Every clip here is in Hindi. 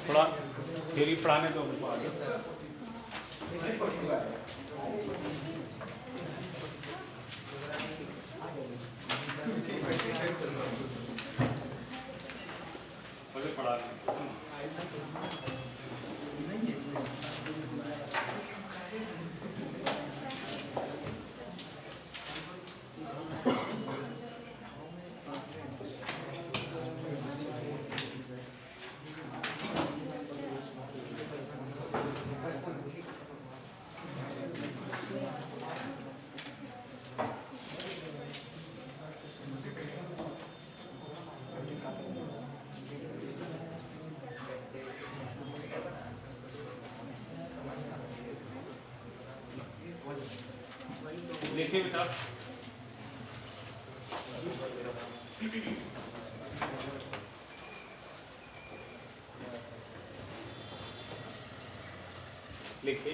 थोड़ा थ्योरी पढ़ाने दो हमको आगे। पढ़ा लिखिए बेटा। लिखिए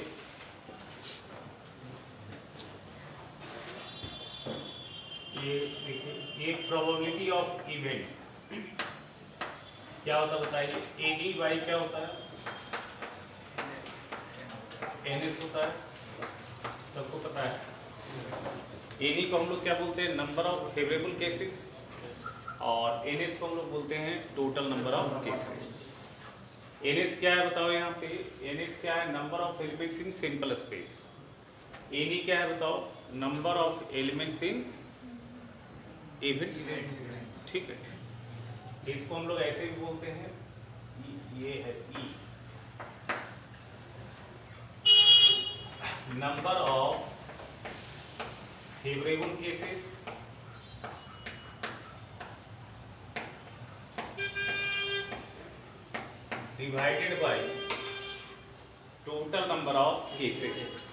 ये देखिए एक प्रोबेबिलिटी ऑफ इवेंट क्या होता है बताइए। एनी बाई क्या होता है, एनएस होता है, सबको पता है। एनी को हम लोग क्या बोलते हैं, नंबर ऑफ फेवरेबल केसेस, और एनएस को हम लोग बोलते हैं total number of cases. NS क्या है बताओ यहाँ पे, एनएस क्या है, number of elements in simple space. Any क्या है बताओ, number of elements in events. ठीक है, इसको हम लोग ऐसे भी बोलते हैं, ये है E, number of favourable cases divided by total number of cases.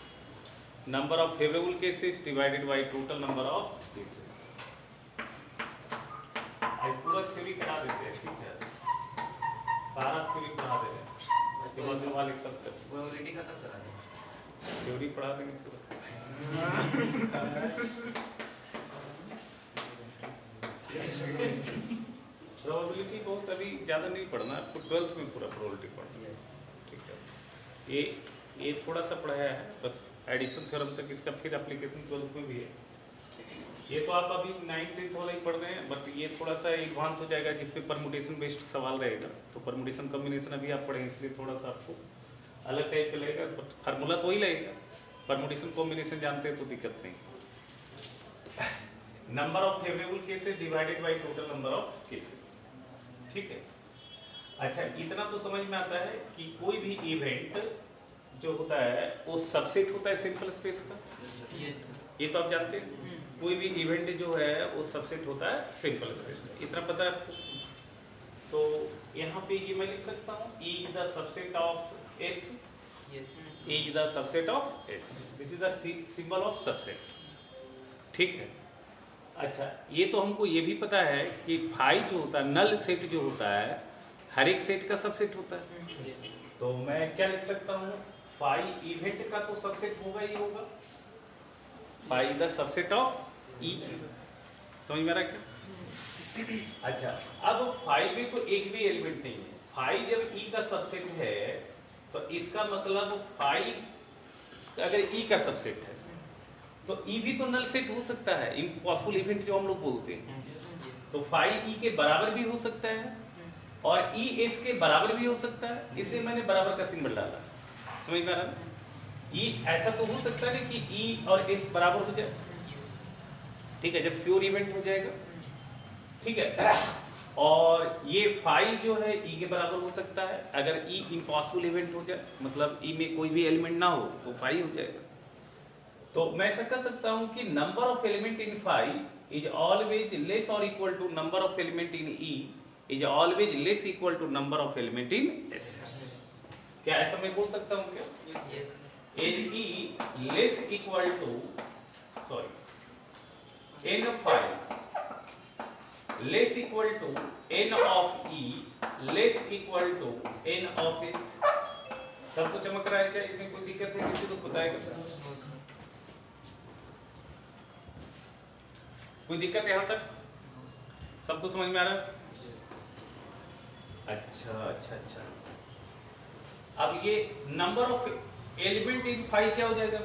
Number of favourable cases divided by total number of cases. पूरा थ्योरी करा देते हैं, ठीक है, सारा थ्योरी पढ़ा देते हैं, उसके बाद सवाल एक सब ऑलरेडी खत्म करा दें, थ्योरी पढ़ा देंगे पूरा। प्रोबेबिलिटी बहुत अभी ज़्यादा नहीं पढ़ना, आपको 12th में पूरा प्रोबेबिलिटी पढ़ना है, ठीक है। ये थोड़ा सा पढ़ाया है बस, एडिशन थ्योरम तक, इसका फिर एप्लीकेशन 12th में भी है। ये तो आप अभी 9th 10th वाला ही पढ़ रहे हैं, बट ये थोड़ा सा एडवांस हो जाएगा जिस पे परमुटेशन बेस्ड सवाल रहेगा। तो परमुटेशन कॉम्बिनेशन अभी आप पढ़ें, इसलिए थोड़ा सा आपको अलग टाइप का लगेगा, बट फार्मूला तो ही लगेगा। परमुटेशन कॉम्बिनेशन जानते हैं तो दिक्कत नहीं। Number of favourable cases divided by total number of cases, ठीक है। अच्छा, इतना तो समझ में आता है कि कोई भी इवेंट जो होता है वो सबसेट होता है सिंपल स्पेस का। ये तो आप जानते हैं, कोई भी इवेंट जो है वो सबसेट होता है सिंपल स्पेस में, इतना पता है आपको। तो यहाँ पे ये मैं लिख सकता हूँ, E is the subset of S, E is the subset of S, this is the symbol of subset, ठीक है। अच्छा, ये तो हमको ये भी पता है कि फाई जो होता है, नल सेट जो होता है, हर एक सेट का सबसेट होता है। तो मैं क्या लिख सकता हूँ, फाई इवेंट का तो सबसेट होगा ही होगा, फाई द सबसेट ऑफ ई। समझ में आ रहा है क्या? अच्छा, अब फाई में तो एक भी एलिमेंट नहीं है। फाई जब ई का सबसेट है तो इसका मतलब फाई अगर ई का सबसेट है तो ई भी तो नल सेट हो सकता है, इम्पॉसिबल इवेंट जो हम लोग बोलते हैं। तो फाई ई के बराबर भी हो सकता है और ई एस के बराबर भी हो सकता है, इसलिए मैंने बराबर का सिंबल डाला। समझ में आ रहा है? ई ऐसा तो हो सकता है कि ई और एस बराबर हो जाए, ठीक है, जब श्योर इवेंट हो जाएगा, ठीक है। और ये फाई जो है ई के बराबर हो सकता है, अगर ई इम्पॉसिबल इवेंट हो जाए, मतलब ई में कोई भी एलिमेंट ना हो तो फाई हो जाएगा। तो मैं ऐसा कर सकता हूं कि number of element in phi is always less और equal to number of element in E is always less equal to number of element in S. क्या ऐसा मैं बोल सकता हूं क्या? As E less equal to, sorry, n phi less equal to n of e less equal to n of s। सबको चमक रहा है क्या? इसमें कोई दिक्कत है? किसी को बताएगा? कोई दिक्कत है यहाँ तक? सबको समझ में आ रहा है? अच्छा। अब ये number of element in five क्या हो जाएगा?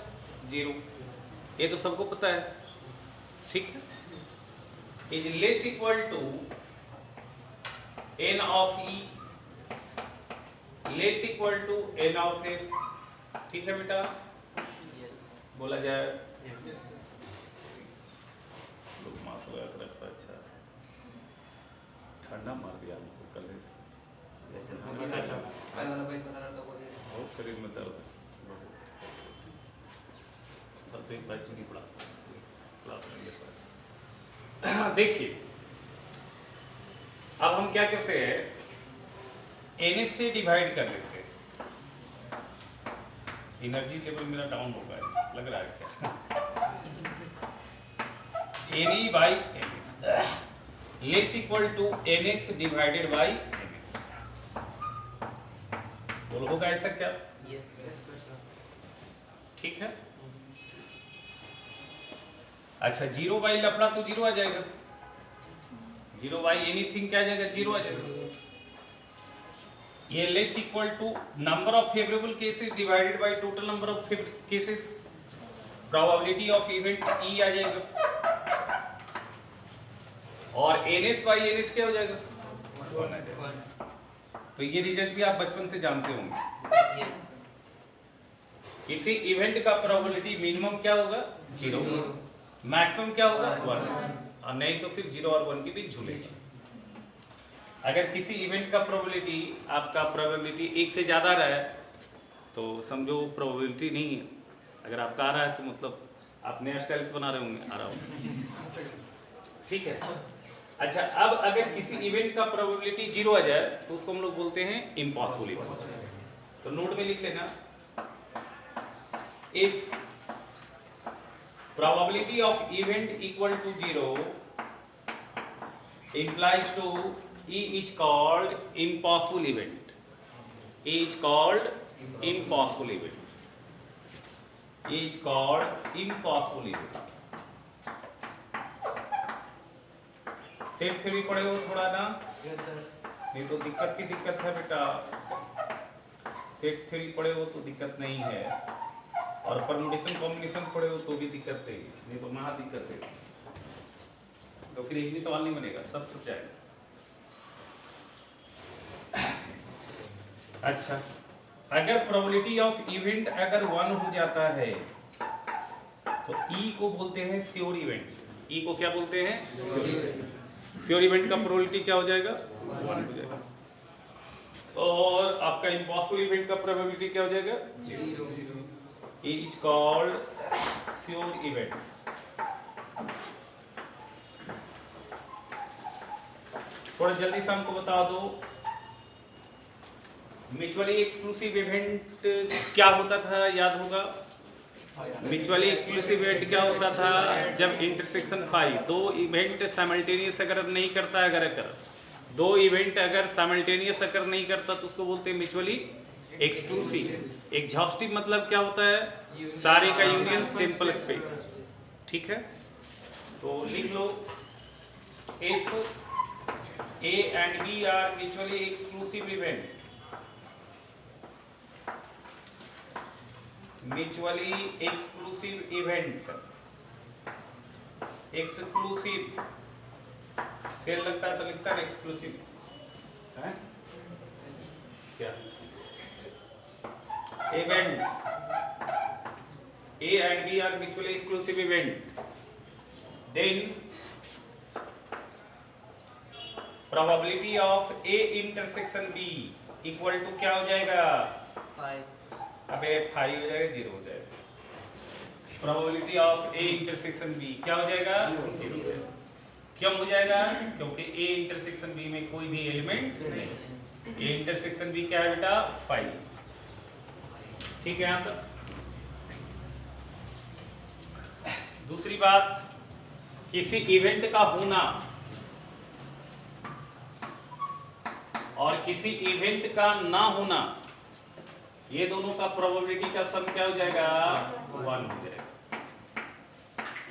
0। ये तो सबको पता है, ठीक है। Is less equal to n of e less equal to n of s, ठीक है बेटा? बोला जाए लोग मास लगा कर रखता। अच्छा, ठंडा मार दिया हमको कल से, बहुत शरीर में दर्द है। अब तो एक बार नहीं पड़ा क्लास में ले पड़ा। देखिए अब हम क्या करते हैं, NS से डिवाइड कर लेते हैं। एनर्जी लेवल मेरा डाउन हो गया है, लग रहा है क्या? NE by NS less equal to NS divided by NS। बोलो होगा ऐसा क्या? यस ठीक है। अच्छा, 0 बाई लफड़ा तो 0 आ जाएगा। 0 बाई एनीथिंग क्या आ जाएगा? 0 आ जाएगा। ये less equal to number of favourable cases divided by total number of cases, probability of event E आ जाएगा। और NS बाई NS क्या हो जाएगा? 1 आ जाएगा। तो ये रिजल्ट भी आप बचपन से जानते होंगे। यस किसी इवेंट का प्रोबेबिलिटी मिनिमम क्या होगा? 0, मैक्सिमम क्या होगा? 1, और नहीं तो फिर 0 और 1 के बीच झूलेगा। अगर किसी इवेंट का प्रोबेबिलिटी आपका प्रोबेबिलिटी 1 से ज़्यादा रहा है तो समझो प्रोबेबिलिटी नहीं है। अगर आपका आ रहा है तो मतलब आप नया स्टाइल्स बना रहे होंगे, आ रहा होगा, ठीक है। अच्छा, अब अगर किसी इवेंट का प्रोबेबिलिटी 0 आ जाए तो उसको हम लोग बोलते हैं इम्पॉसिबल इवेंट। तो नोट में लिख लेना, if probability of event equal to 0 implies to E is called impossible event. E is called impossible event. E is called impossible event. Set theory पढ़े हो थोड़ा ना? Yes sir. नहीं तो दिक्कत की दिक्कत है बेटा। सेट थ्योरी पढ़े हो तो दिक्कत नहीं है, और परमुटेशन कॉम्बिनेशन पढ़े हो तो भी दिक्कत नहीं तो महा दिक्कत है। तो फिर एक भी सवाल नहीं बनेगा, सब छूट जाएगा। अच्छा, अगर प्रोबेबिलिटी ऑफ इवेंट अगर 1 हो जाता है तो E को बोलते हैं श्योर इवेंट। E को क्या बोलते हैं? श्योर इवेंट का प्रोबेबिलिटी क्या हो जाएगा? 1 हो जाएगा। और आपका इम्पॉसिबल इवेंट का प्रोबेबिलिटी क्या हो जाएगा? 0। E is called sure event. थोड़ा जल्दी से हमको बता दो, म्यूचुअली एक्सक्लूसिव इवेंट क्या होता था? याद होगा, म्यूचुअली एक्सक्लूसिव इवेंट क्या होता था? जब इंटरसेक्शन 5 दो इवेंट साइमल्टेनियस अगर नहीं करता, अगर दो इवेंट अगर साइमल्टेनियस अगर नहीं करता तो उसको बोलते हैं म्यूचुअली एक्सक्लूसिव। एग्जॉस्टिव मतलब क्या होता है? सारे का यूनियन सिंपल स्पेस, ठीक है। तो लिख लो, if A and B are mutually exclusive event, mutually exclusive event, exclusive सेल लगता है तो लिखता है एक्सक्लूसिव है क्या? Event A and B are mutually exclusive event, then probability of A intersection B equal to क्या हो जाएगा? 5। अबे 5 हो जाएगा, 0 हो जाएगा। probability of A intersection B क्या हो जाएगा? 0। क्यों हो जाएगा? क्योंकि A intersection B में कोई भी एलिमेंट नहीं। A intersection B क्या है बेटा? 5, ठीक है। यहाँ तक दूसरी बात, किसी इवेंट का होना और किसी इवेंट का ना होना, ये दोनों का प्रोबेबिलिटी का सम क्या हो जाएगा? 1 हो जाएगा।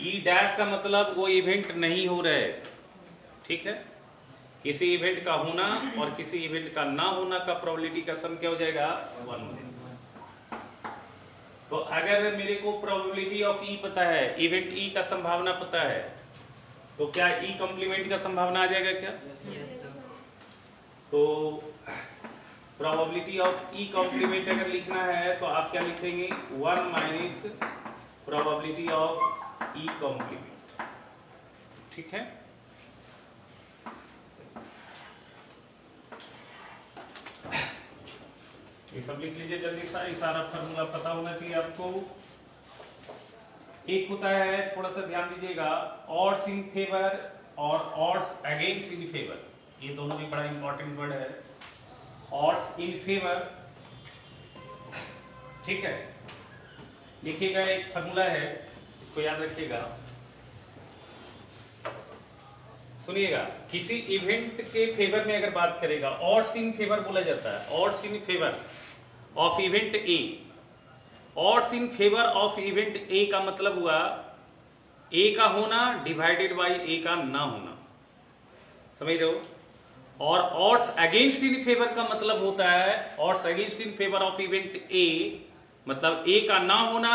ई डैश का मतलब वो इवेंट नहीं हो रहा है, ठीक है। किसी इवेंट का होना और किसी इवेंट का ना होना का प्रोबेबिलिटी का सम क्या हो जाएगा? 1 हो जाएगा। तो अगर मेरे को प्रोबेबिलिटी ऑफ ई पता है, इवेंट ई का संभावना पता है, तो क्या ई कॉम्प्लीमेंट का संभावना आ जाएगा क्या? Yes, sir. तो प्रोबेबिलिटी ऑफ ई कॉम्प्लीमेंट अगर लिखना है तो आप क्या लिखेंगे? 1 minus probability of E complement, ठीक है। ये सब लिख लीजिए जल्दी सा, ये सारा फॉर्मूला पता होना चाहिए आपको। एक होता है, थोड़ा सा ध्यान दीजिएगा, ऑड्स इन फेवर और ऑड्स अगेंस्ट इन फेवर, ये दोनों भी बड़ा इंपॉर्टेंट वर्ड है। ऑड्स इन फेवर, ठीक है, लिखिएगा, एक फॉर्मूला है, इसको याद रखिएगा। सुनिएगा, किसी इवेंट के फेवर में अगर बात करेगा, ऑड्स इन फेवर बोला जाता है, odds in favour of event A. Odds in favour of event ए का मतलब हुआ ए का होना डिवाइडेड बाय ए का ना होना, समझ रहे हो। और ऑड्स अगेंस्ट इन फेवर का मतलब होता है, odds against in favour of event ए मतलब ए का ना होना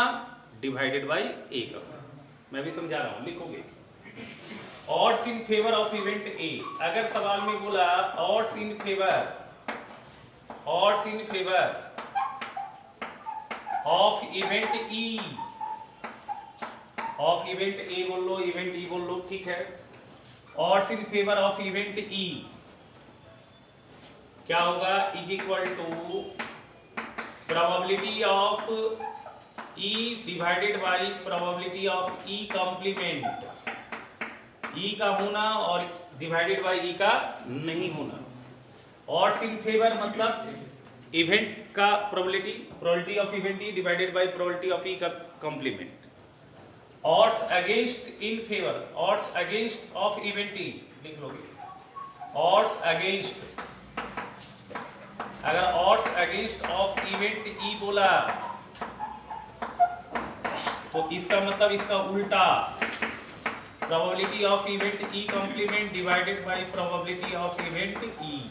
डिवाइडेड बाय ए का होना। मैं भी समझा रहा हूं, लिखोगे। Odds in favour of event A, अगर सवाल में बोला odds in favour of event E, of event A बोल लो, इवेंट ई बोल लो, ठीक है। Odds in favour of event E क्या होगा? Is equal to probability of E divided by probability of E complement, E का होना और डिवाइडेड बाय ई का नहीं होना। ऑड्स इन फेवर मतलब इवेंट का probability of event E divided by probability of E का complement. Odds against in favour, odds against of event E लिख लोगे। ऑड्स अगेंस्ट, अगर odds against of event E बोला तो इसका मतलब इसका उल्टा, probability of event E complement divided by probability of event E.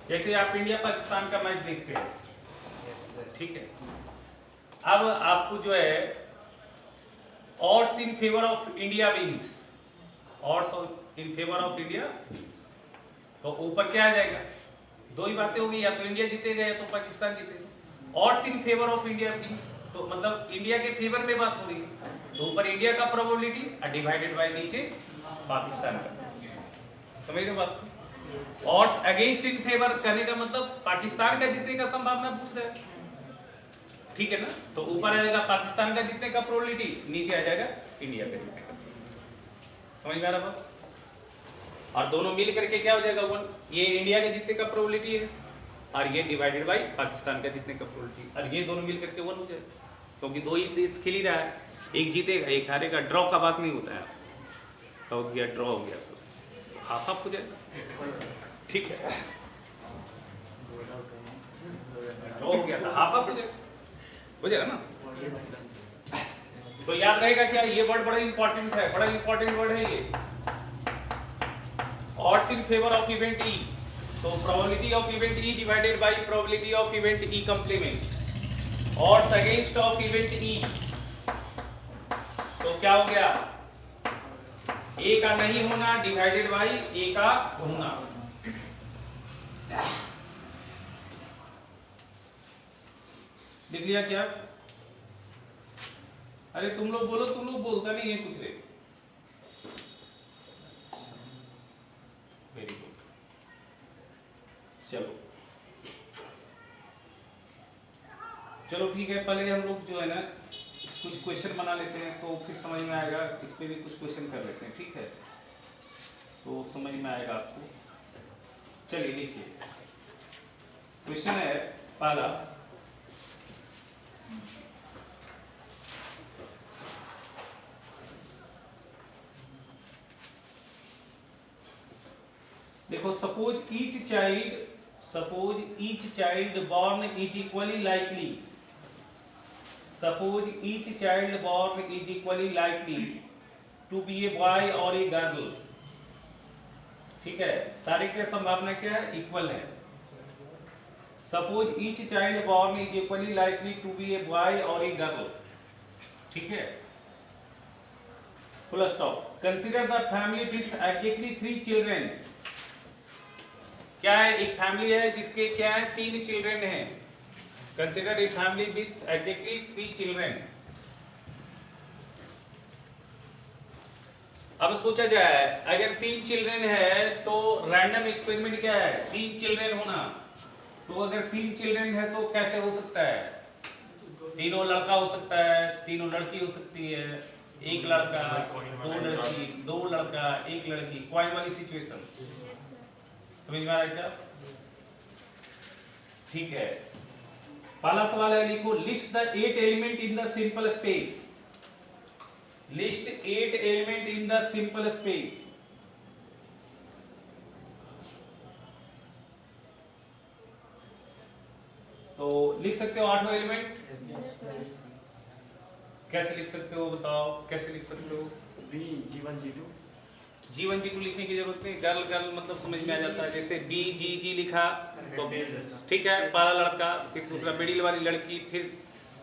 जैसे आप इंडिया पाकिस्तान का मैच देखते हैं, Yes, sir. ठीक है, अब आपको जो है odds in favour of India wins, odds in favour of India wins, तो ऊपर क्या आ जाएगा? दो ही बातें होगी, या तो इंडिया जीतेगा या तो पाकिस्तान जीतेगा। Odds in favour of India wins तो मतलब इंडिया के फेवर में बात हो रही है, तो ऊपर इंडिया का प्रोबेबिलिटी और डिवाइडेड बाय नीचे पाकिस्तान का, समझ रहे बात? ऑड्स अगेंस्ट इन फेवर करने का मतलब पाकिस्तान का जीतने का संभावना पूछ रहे हैं, ठीक है ना। तो ऊपर आ जाएगा पाकिस्तान का जीतने का प्रोबेबिलिटी, नीचे आ जाएगा इंडिया का जीतने का, समझ में आ रहा बात? और दोनों मिल करके क्या हो जाएगा? 1, ये इंडिया के जीतने का प्रोबेबिलिटी है और ये डिवाइडेड बाय पाकिस्तान का जीतने का प्रोबेबिलिटी, और ये दोनों मिल करके 1 हो जाएगा, क्योंकि दो ही देश खेल ही रहा है, एक जीतेगा एक हारेगा, ड्रॉ का बात नहीं होता है, तो हो गया ड्रॉ हो गया, सब हाफ हाफ हो जाएगा, ठीक है, ड्रॉ हो गया था, हाफ हाफ हो जाएगा ना। Yes, sir. तो याद रहेगा क्या, ये वर्ड बड़ा इंपॉर्टेंट है, बड़ा इंपॉर्टेंट वर्ड है ये, odds in favour of event E, तो probability of event E divided by probability of event E complement, odds against of event E, तो क्या हो गया? ए का नहीं होना डिवाइडेड बाय ए का होना। लिख लिया क्या? अरे तुम लोग बोलो, तुम लोग बोलता नहीं है कुछ रे। वेरी गुड, चलो चलो ठीक है, पहले हम लोग जो है ना कुछ क्वेश्चन बना लेते हैं, तो फिर समझ में आएगा, इस पे भी कुछ क्वेश्चन कर लेते हैं, ठीक है, तो समझ में आएगा आपको। चलिए लिखिए, क्वेश्चन है पहला, देखो suppose each child born is equally likely, suppose each child born is equally likely to be a boy or a girl, ठीक है, सारे के संभावना क्या है, इक्वल है। Suppose each child born is equally likely to be a boy or a girl, ठीक है, full stop. Consider the family with exactly 3 children, क्या है, एक फैमिली है जिसके क्या है 3 चिल्ड्रेन हैं। Consider a family with exactly 3 children. अब सोचा जाए अगर 3 चिल्ड्रेन है तो रैंडम एक्सपेरिमेंट क्या है, 3 चिल्ड्रेन होना। तो अगर 3 चिल्ड्रेन है तो कैसे हो सकता है, तीनों लड़का हो सकता है, तीनों लड़की हो सकती है, एक लड़का, 2 लड़की, 2 लड़का, 1 लड़की, क्वाइन वाली सिचुएशन। समझ में आ रहा है क्या? ठीक है, पहला सवाल है, लिखो list the 8 element in the simple space. List 8 element in the simple space. तो लिख सकते हो 8 एलिमेंट? कैसे लिख सकते हो बताओ, कैसे लिख सकते हो? G1 G2 G1 G2 लिखने की जरूरत नहीं, गर्ल गर्ल मतलब समझ में आ जाता है। जैसे B G G लिखा तो ठीक है, पहला लड़का, फिर दूसरा मिडिल वाली लड़की, फिर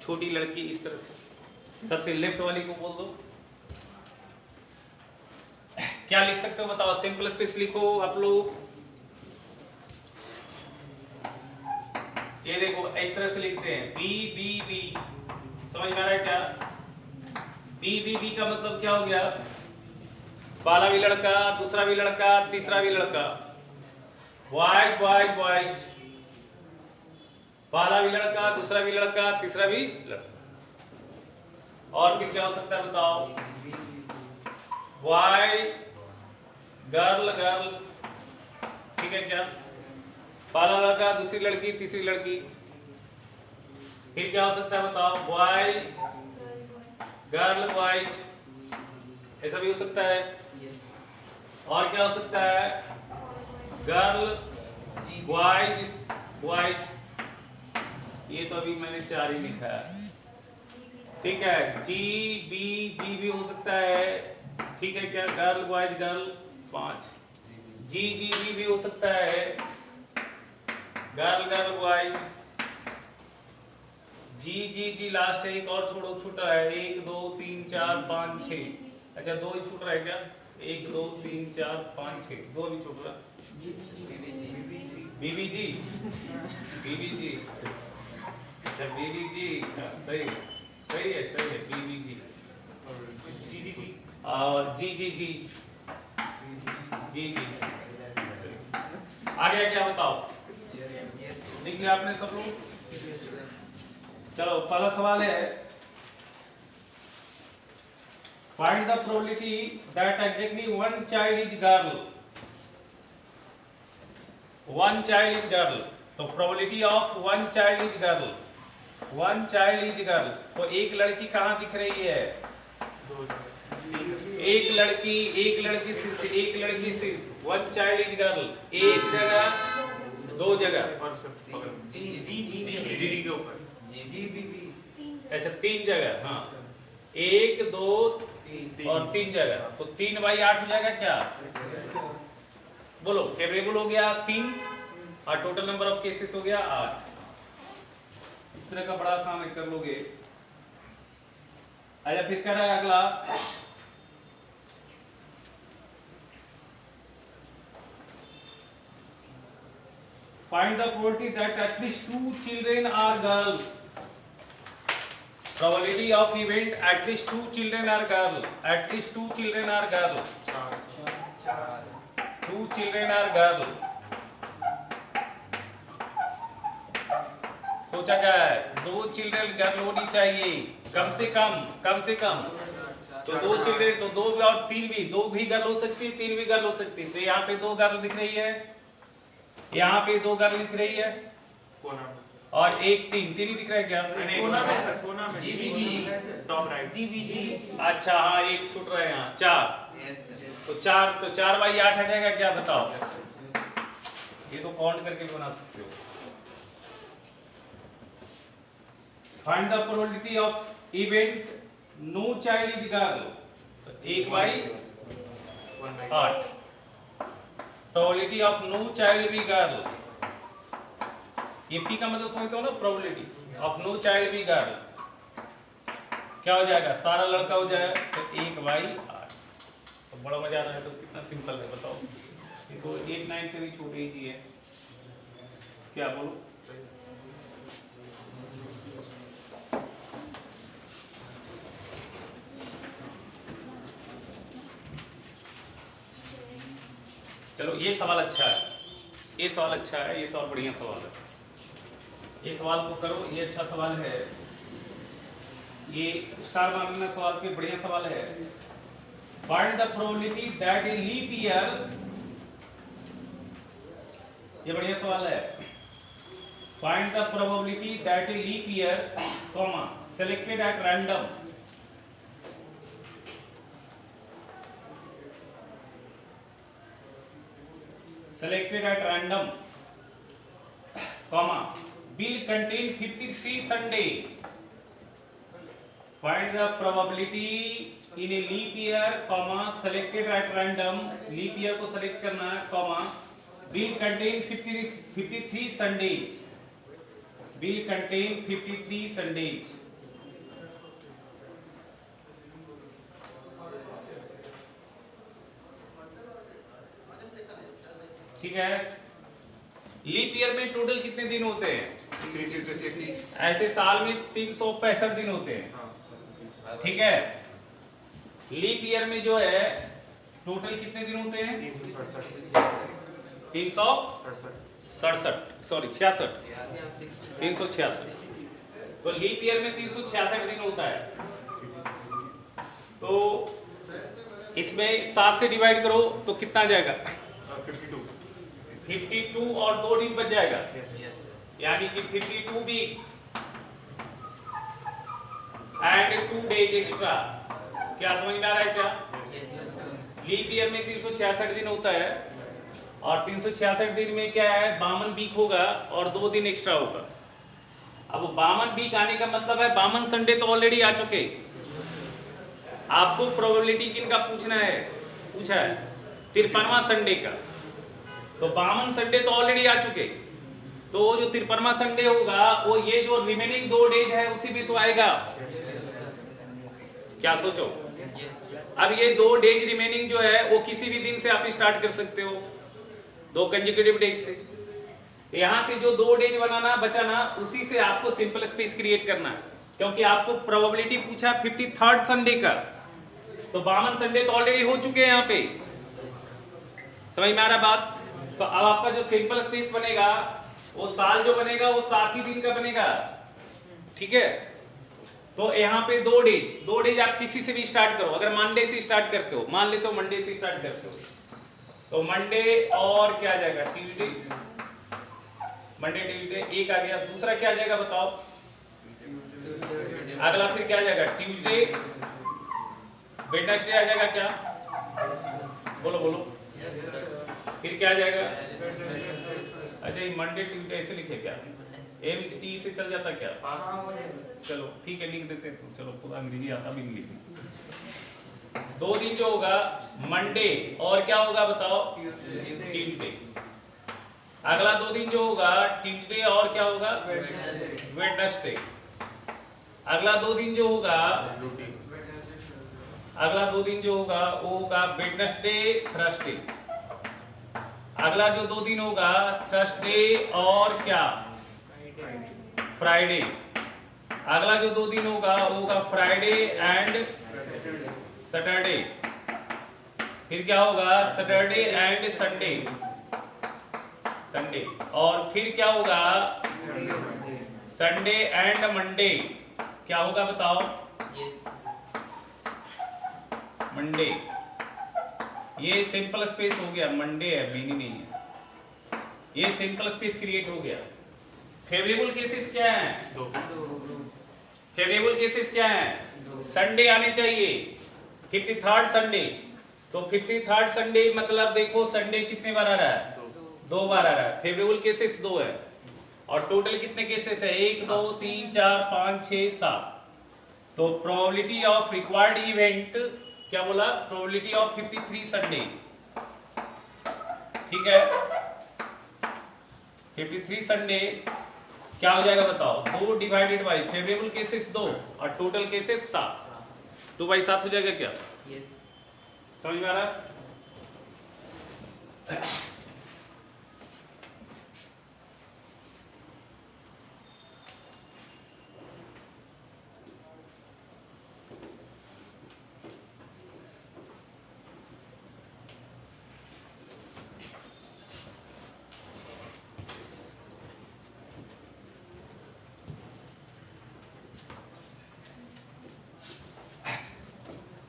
छोटी लड़की, इस तरह से। सबसे लेफ्ट वाली को बोल दो। क्या लिख सकते हो बताओ, सिंपल स्पेस लिखो आप लोग। ये देखो इस तरह से लिखते हैं B B B, समझ में आ रहा है क्या? B B B का मतलब क्या हो गया, पहला भी लड़का, दूसरा भी लड़का, तीसरा भी लड़का। वाइट वाइट वाइट, पहला भी लड़का, दूसरा भी लड़का, तीसरा भी लड़का। और फिर क्या हो सकता है बताओ, वाइट गर्ल गर्ल, ठीक है क्या, पहला लड़का, दूसरी लड़की, तीसरी लड़की। फिर क्या हो सकता है बताओ, बॉय गर्ल बॉयज, ऐसा भी हो सकता है। और क्या हो सकता है, गर्ल बॉयज बॉयज, ये तो अभी मैंने 4 ही लिखा है, ठीक है। जी भी हो सकता है, ठीक है क्या, गर्ल बॉयज गर्ल 5। जी भी हो सकता है, गर्ल गर्ल बॉयज। जी लास्ट है, एक और छोड़ो, छूटा है 1 2 3 4 5 6, अच्छा 2 ही छूट रहा है क्या, 1 2 3 4 5 6, 2 भी छूट रहा। बीबी जी, अच्छा बीबी जी, सही सही है बीबी जी। और जी आ गया क्या बताओ, लिख लिया आपने सब लोग? चलो पहला सवाल है, find the probability that exactly one child is girl। one child is girl, तो probability of one child is girl, one child is girl। तो एक लड़की कहाँ दिख रही है, एक लड़की सिर्फ one child is girl, एक जगह, 2 जगह, जी के ऊपर अच्छा 3 जगह, हाँ 1 2 और 3 जगह, तो 3 बाई 8 हो जाएगा क्या, बोलो टेबल हो गया 3 और टोटल नंबर ऑफ केसेस हो गया 8। इस तरह का बड़ा आसान कर लोगे। अच्छा फिर कह रहा है अगला, find the probability that at least 2 children are girls। probability of event at least 2 children are girl, at least 2 children are girl, 2 children are girl। सोचा जाए 2 चिल्ड्रन गर्ल होनी चाहिए, कम से कम तो 2 चिल्ड्रन, तो 2 और 3 भी, 2 भी गर्ल हो सकती है, 3 भी गर्ल हो सकती है। तो यहाँ पे 2 गर्ल दिख रही है, यहाँ पे 2 गर्ल दिख रही है, और 1 3 ही दिख रहा है क्या, कोना में टॉप राइट जी। अच्छा हाँ 1 छूट रहा है यहाँ 4, तो 4 बाई 8 आ जाएगा क्या बताओ, ये तो काउंट करके भी बना सकते हो। Find the probability of event no child is girl. तो 1/8 probability of no child be girl. ये पी का मतलब समझते हो ना, probability of no child be girl क्या हो जाएगा, सारा लड़का हो जाएगा तो 1/8। तो बड़ा मजा आ रहा है, तो कितना सिंपल है बताओ। ये तो 8 9 से भी छोटी ही चीज है, क्या बोलो। चलो ये सवाल अच्छा है, ये सवाल अच्छा है, ये सवाल बढ़िया सवाल है, ये सवाल को करो, ये अच्छा सवाल है, ये स्टार मार्क सवाल के बढ़िया सवाल है। Find the probability that a leap year, ये बढ़िया सवाल है। Find the probability that a leap year comma selected at random comma will contain 53 Sunday. Find the probability in a leap year comma selected at random, leap year को select करना है comma will contain 53 Sundays, will contain 53 Sundays। ठीक है। लीप ईयर में टोटल कितने दिन होते हैं? ऐसे साल में 365 दिन होते हैं, ठीक है। लीप ईयर में जो है टोटल कितने दिन होते हैं? 366 तो लीप ईयर में 366 दिन होता है। तो इसमें 7 से डिवाइड करो तो कितना आ जाएगा? 52 और 2 दिन बच जाएगा, यानी कि 52 वीक एंड 2 डेज एक्स्ट्रा। क्या समझ में आ रहा है क्या? लीप ईयर में 366 दिन होता है और 366 दिन में क्या है, 52 वीक होगा और 2 दिन एक्स्ट्रा होगा। अब 52 वीक आने का मतलब है 52 संडे तो ऑलरेडी आ चुके। आपको प्रोबेबिलिटी किन का पूछना है? पूछा है 53वां संडे का। तो 52 संडे तो ऑलरेडी आ चुके, तो जो 53वां संडे होगा वो ये जो रिमेनिंग 2 डेज है उसी में तो आएगा। क्या सोचो? अब ये 2 डेज रिमेनिंग जो है वो किसी भी दिन से आप स्टार्ट कर सकते हो, 2 कंसेक्यूटिव डेज से। यहां से जो 2 डेज बनाना बचाना उसी से आपको सिंपल स्पेस क्रिएट करना है, क्योंकि आपको प्रोबेबिलिटी पूछा 53rd संडे का, तो 52 संडे तो ऑलरेडी हो चुके हैं यहाँ पे। समझ में आ रहा बात? तो अब आपका जो सिंपल स्पेस बनेगा वो साल जो बनेगा वो 7 ही दिन का बनेगा, ठीक है। तो यहाँ पे 2 डेज आप किसी से भी स्टार्ट करो। अगर मंडे से स्टार्ट करते हो, मान लेते हो मंडे से स्टार्ट करते हो, तो मंडे और क्या आ जाएगा? ट्यूसडे, मंडे ट्यूसडे एक आ गया। दूसरा क्या आ जाएगा बताओ? अगला फिर क्या आ जाएगा? ट्यूसडे, वेडनेसडे आ जाएगा क्या? बोलो बोलो। फिर क्या आ जाएगा? अच्छा ये मंडे ट्यूसडे ऐसे लिखे क्या? एम टी से चल जाता क्या? चलो ठीक है, लिख देते हैं। चलो पूरा अंग्रेजी आता भी नहीं लिखने। 2 दिन जो होगा मंडे और क्या होगा बताओ? ट्यूसडे। अगला 2 दिन जो होगा ट्यूसडे और क्या होगा? वेडनेसडे। अगला 2 दिन जो होगा वो होगा वेडनेसडे थर्सडे। अगला जो 2 दिन होगा थर्सडे और क्या? फ्राइडे। अगला जो 2 दिन होगा वो होगा फ्राइडे एंड सैटरडे। फिर क्या होगा? Saturday and Sunday. और फिर क्या होगा? Sunday and Monday. क्या होगा बताओ? मंडे। ये सिंपल स्पेस हो गया, मंडे है, मेनी नहीं है। ये सिंपल स्पेस क्रिएट हो गया। फेवरेबल केसेस क्या हैं? 2। फेवरेबल केसेस क्या हैं? संडे आने चाहिए, 53rd संडे। तो 53rd संडे मतलब देखो संडे कितने बार आ रहा है? 2 बार आ रहा है, फेवरेबल केसेस 2 है, और टोटल कितने केसेस है? 1 2 3 4 5 6 7। तो प्रोबेबिलिटी ऑफ रिक्वायर्ड इवेंट क्या बोला? प्रोबेबिलिटी ऑफ 53 संडे, ठीक है। 53 संडे क्या हो जाएगा बताओ? 2 डिवाइडेड बाई फेवरेबल केसेस 2 और टोटल केसेस 7, 2/7 हो जाएगा क्या? Yes. समझ में आ रहा है?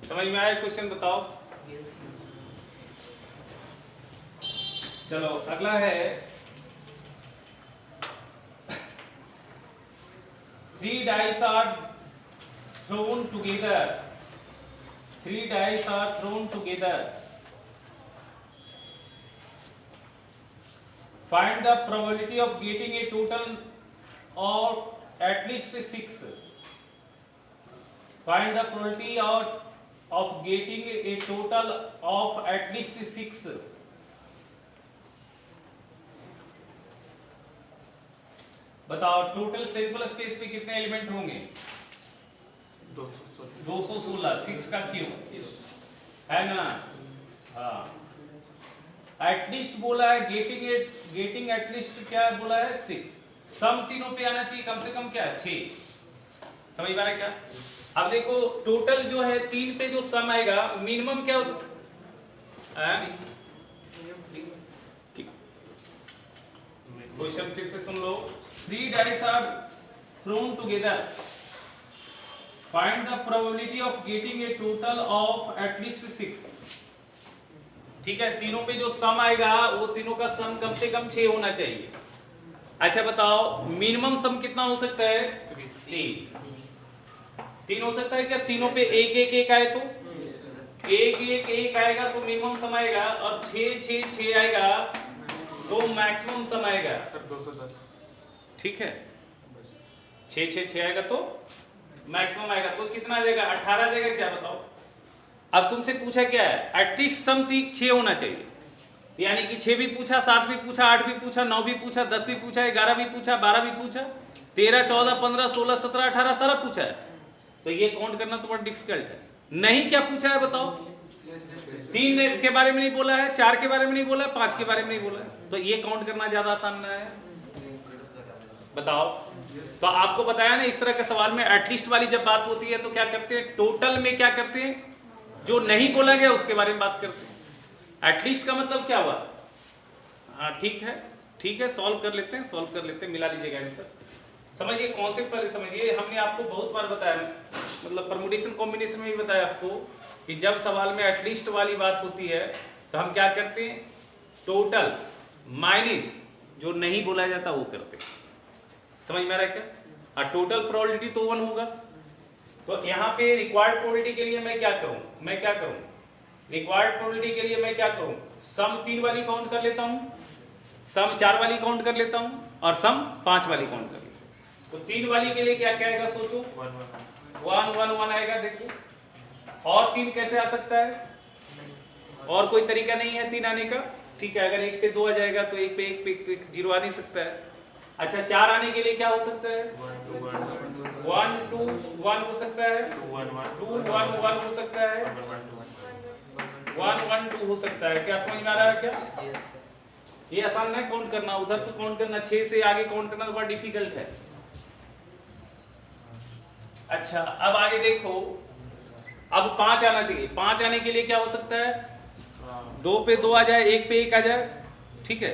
समझ में आया? क्वेश्चन बताओ। Yes. चलो अगला है, 3 dice are thrown together. 3 dice are thrown together. Find the probability of getting a total of at least 6. Find the probability of getting a total of at least 6. बताओ टोटल सैंपल स्पेस पे कितने एलिमेंट होंगे? 216। 6 का क्यूब है ना? हाँ, एटलीस्ट बोला है, गेटिंग एटलीस्ट क्या बोला है? 6। सम तीनों पे आना चाहिए कम से कम क्या? 6। समझ में आ रहा है क्या? अब देखो टोटल जो है 3 पे जो सम आएगा मिनिमम क्या हो सकता है? क्वेश्चन फिर से सुन लो। 3 dice are thrown together. Find the probability of getting a total of at least 6. ठीक है, तीनों पे जो सम आएगा वो तीनों का सम कम से कम 6 होना चाहिए। अच्छा बताओ मिनिमम सम कितना हो सकता है? 3 हो सकता है क्या? तीनों पे 1 1 1 आए तो 1 1 1 आएगा तो मिनिमम सम आएगा, और 6 6 6 आएगा तो मैक्सिमम सम आएगा। सर 210। ठीक है, 6 6 6 आएगा तो मैक्सिमम आएगा, तो कितना आ जाएगा? 18 आ जाएगा क्या? बताओ। अब तुमसे पूछा क्या है? एटलीस्ट सम 6 होना चाहिए, यानी कि 6 भी पूछा, 7 भी पूछा, 8 भी पूछा, 9 भी पूछा, 10 भी पूछा, 11 भी पूछा, 12 भी पूछा, 13 14 15 16 17 18 सारा पूछा है। तो ये काउंट करना तो बड़ा डिफिकल्ट है। नहीं क्या पूछा है बताओ? 3 के बारे में नहीं बोला है, 4 के बारे में नहीं बोला है, 5 के बारे में नहीं बोला है, तो ये काउंट करना ज्यादा आसान है। बताओ। तो आपको बताया ना इस तरह के सवाल में एटलीस्ट वाली जब बात होती है तो क्या करते हैं? टोटल में क्या करते हैं? जो नहीं बोला गया उसके बारे में बात करते हैं। एटलीस्ट का मतलब क्या हुआ? हाँ ठीक है, सॉल्व कर लेते हैं, मिला लीजिएगा आंसर। समझिए कॉन्सेप्ट पहले समझिए। हमने आपको बहुत बार बताया, मतलब परमुटेशन कॉम्बिनेशन में भी बताया आपको कि जब सवाल में एटलीस्ट वाली बात होती है तो हम क्या करते हैं? टोटल माइनस जो नहीं बोला जाता वो करते हैं। समझ में आ रहा है क्या? और टोटल प्रोबेबिलिटी तो 1 होगा। तो यहाँ पे रिक्वायर्ड प्रोबेबिलिटी के लिए मैं क्या करूँ? रिक्वायर्ड प्रोबेबिलिटी के लिए मैं क्या करूँ? सम 3 वाली काउंट कर लेता हूँ, सम 4 वाली काउंट कर लेता हूँ, और सम 5 वाली काउंट कर लेता हूँ। तो 3 वाली के लिए क्या क्या आएगा? सोचो। 1 1 1 आएगा। देखो और 3 कैसे आ सकता है? और कोई तरीका नहीं है 3 आने का। ठीक है, अगर 1 पे 2 आ जाएगा तो 1 पे 1 पे 0 आ नहीं सकता है। अच्छा 4 आने के लिए क्या हो सकता है? 1 2 1 हो सकता है, 2 1 1 हो सकता है, 1 1 2 हो सकता है। क्या समझ में आ रहा है क्या? ये आसान है काउंट करना, उधर तो काउंट करना 6 से आगे काउंट करना तो बड़ा डिफिकल्ट है। अच्छा अब आगे देखो, अब 5 आना चाहिए। 5 आने के लिए क्या हो सकता है? 2 पे 2 आ जाए, 1 पे 1 आ जाए। ठीक है,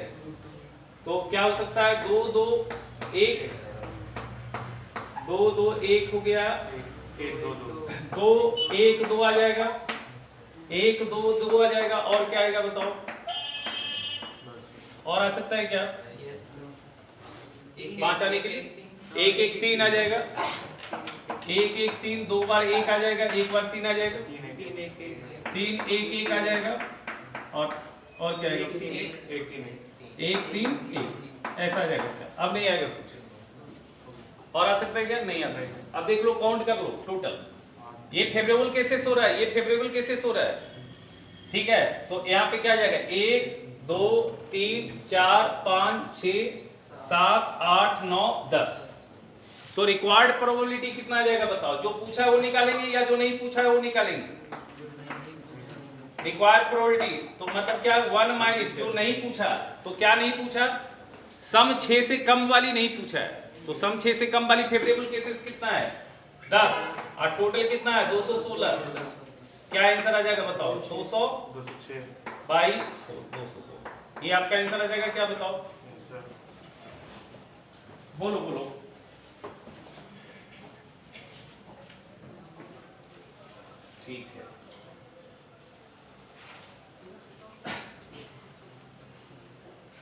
तो क्या हो सकता है? 2 2 1 2 2 1 हो गया, 2 1 2 आ जाएगा, 1 2 2 आ जाएगा, और क्या आएगा बताओ? और आ सकता है क्या? 5 आने के लिए 1 1 3 आ जाएगा, 1 1 3 2 बार 1 आ जाएगा, 1 बार 3 आ जाएगा, 3 1 1 आ जाएगा, और क्या आएगा? 1 3 1 1 3 1 ऐसा आ जाएगा। अब नहीं आएगा कुछ और आ सकता है क्या? नहीं आ सकता। अब देख लो, काउंट कर लो टोटल। ये फेवरेबल केसेस हो रहा है, ये फेवरेबल केसेस हो रहा है, ठीक है। तो यहाँ पे क्या आ जाएगा? 1 2 3 4 5 6 7 8 9 10। तो रिक्वायर्ड प्रोबेबिलिटी कितना आ जाएगा बताओ? जो पूछा है वो निकालेंगे या जो नहीं पूछा है वो निकालेंगे? रिक्वायर्ड प्रोबेबिलिटी तो मतलब क्या? 1 माइनस जो नहीं पूछा। तो क्या नहीं पूछा? सम 6 से कम वाली नहीं पूछा है। तो सम 6 से कम वाली फेवरेबल केसेस कितना है? 10। और टोटल कितना है? 216। क्या आंसर आ जाएगा बताओ? 600 206 बाई 216। ये आपका आंसर आ जाएगा क्या बताओ? बोलो बोलो। ठीक है,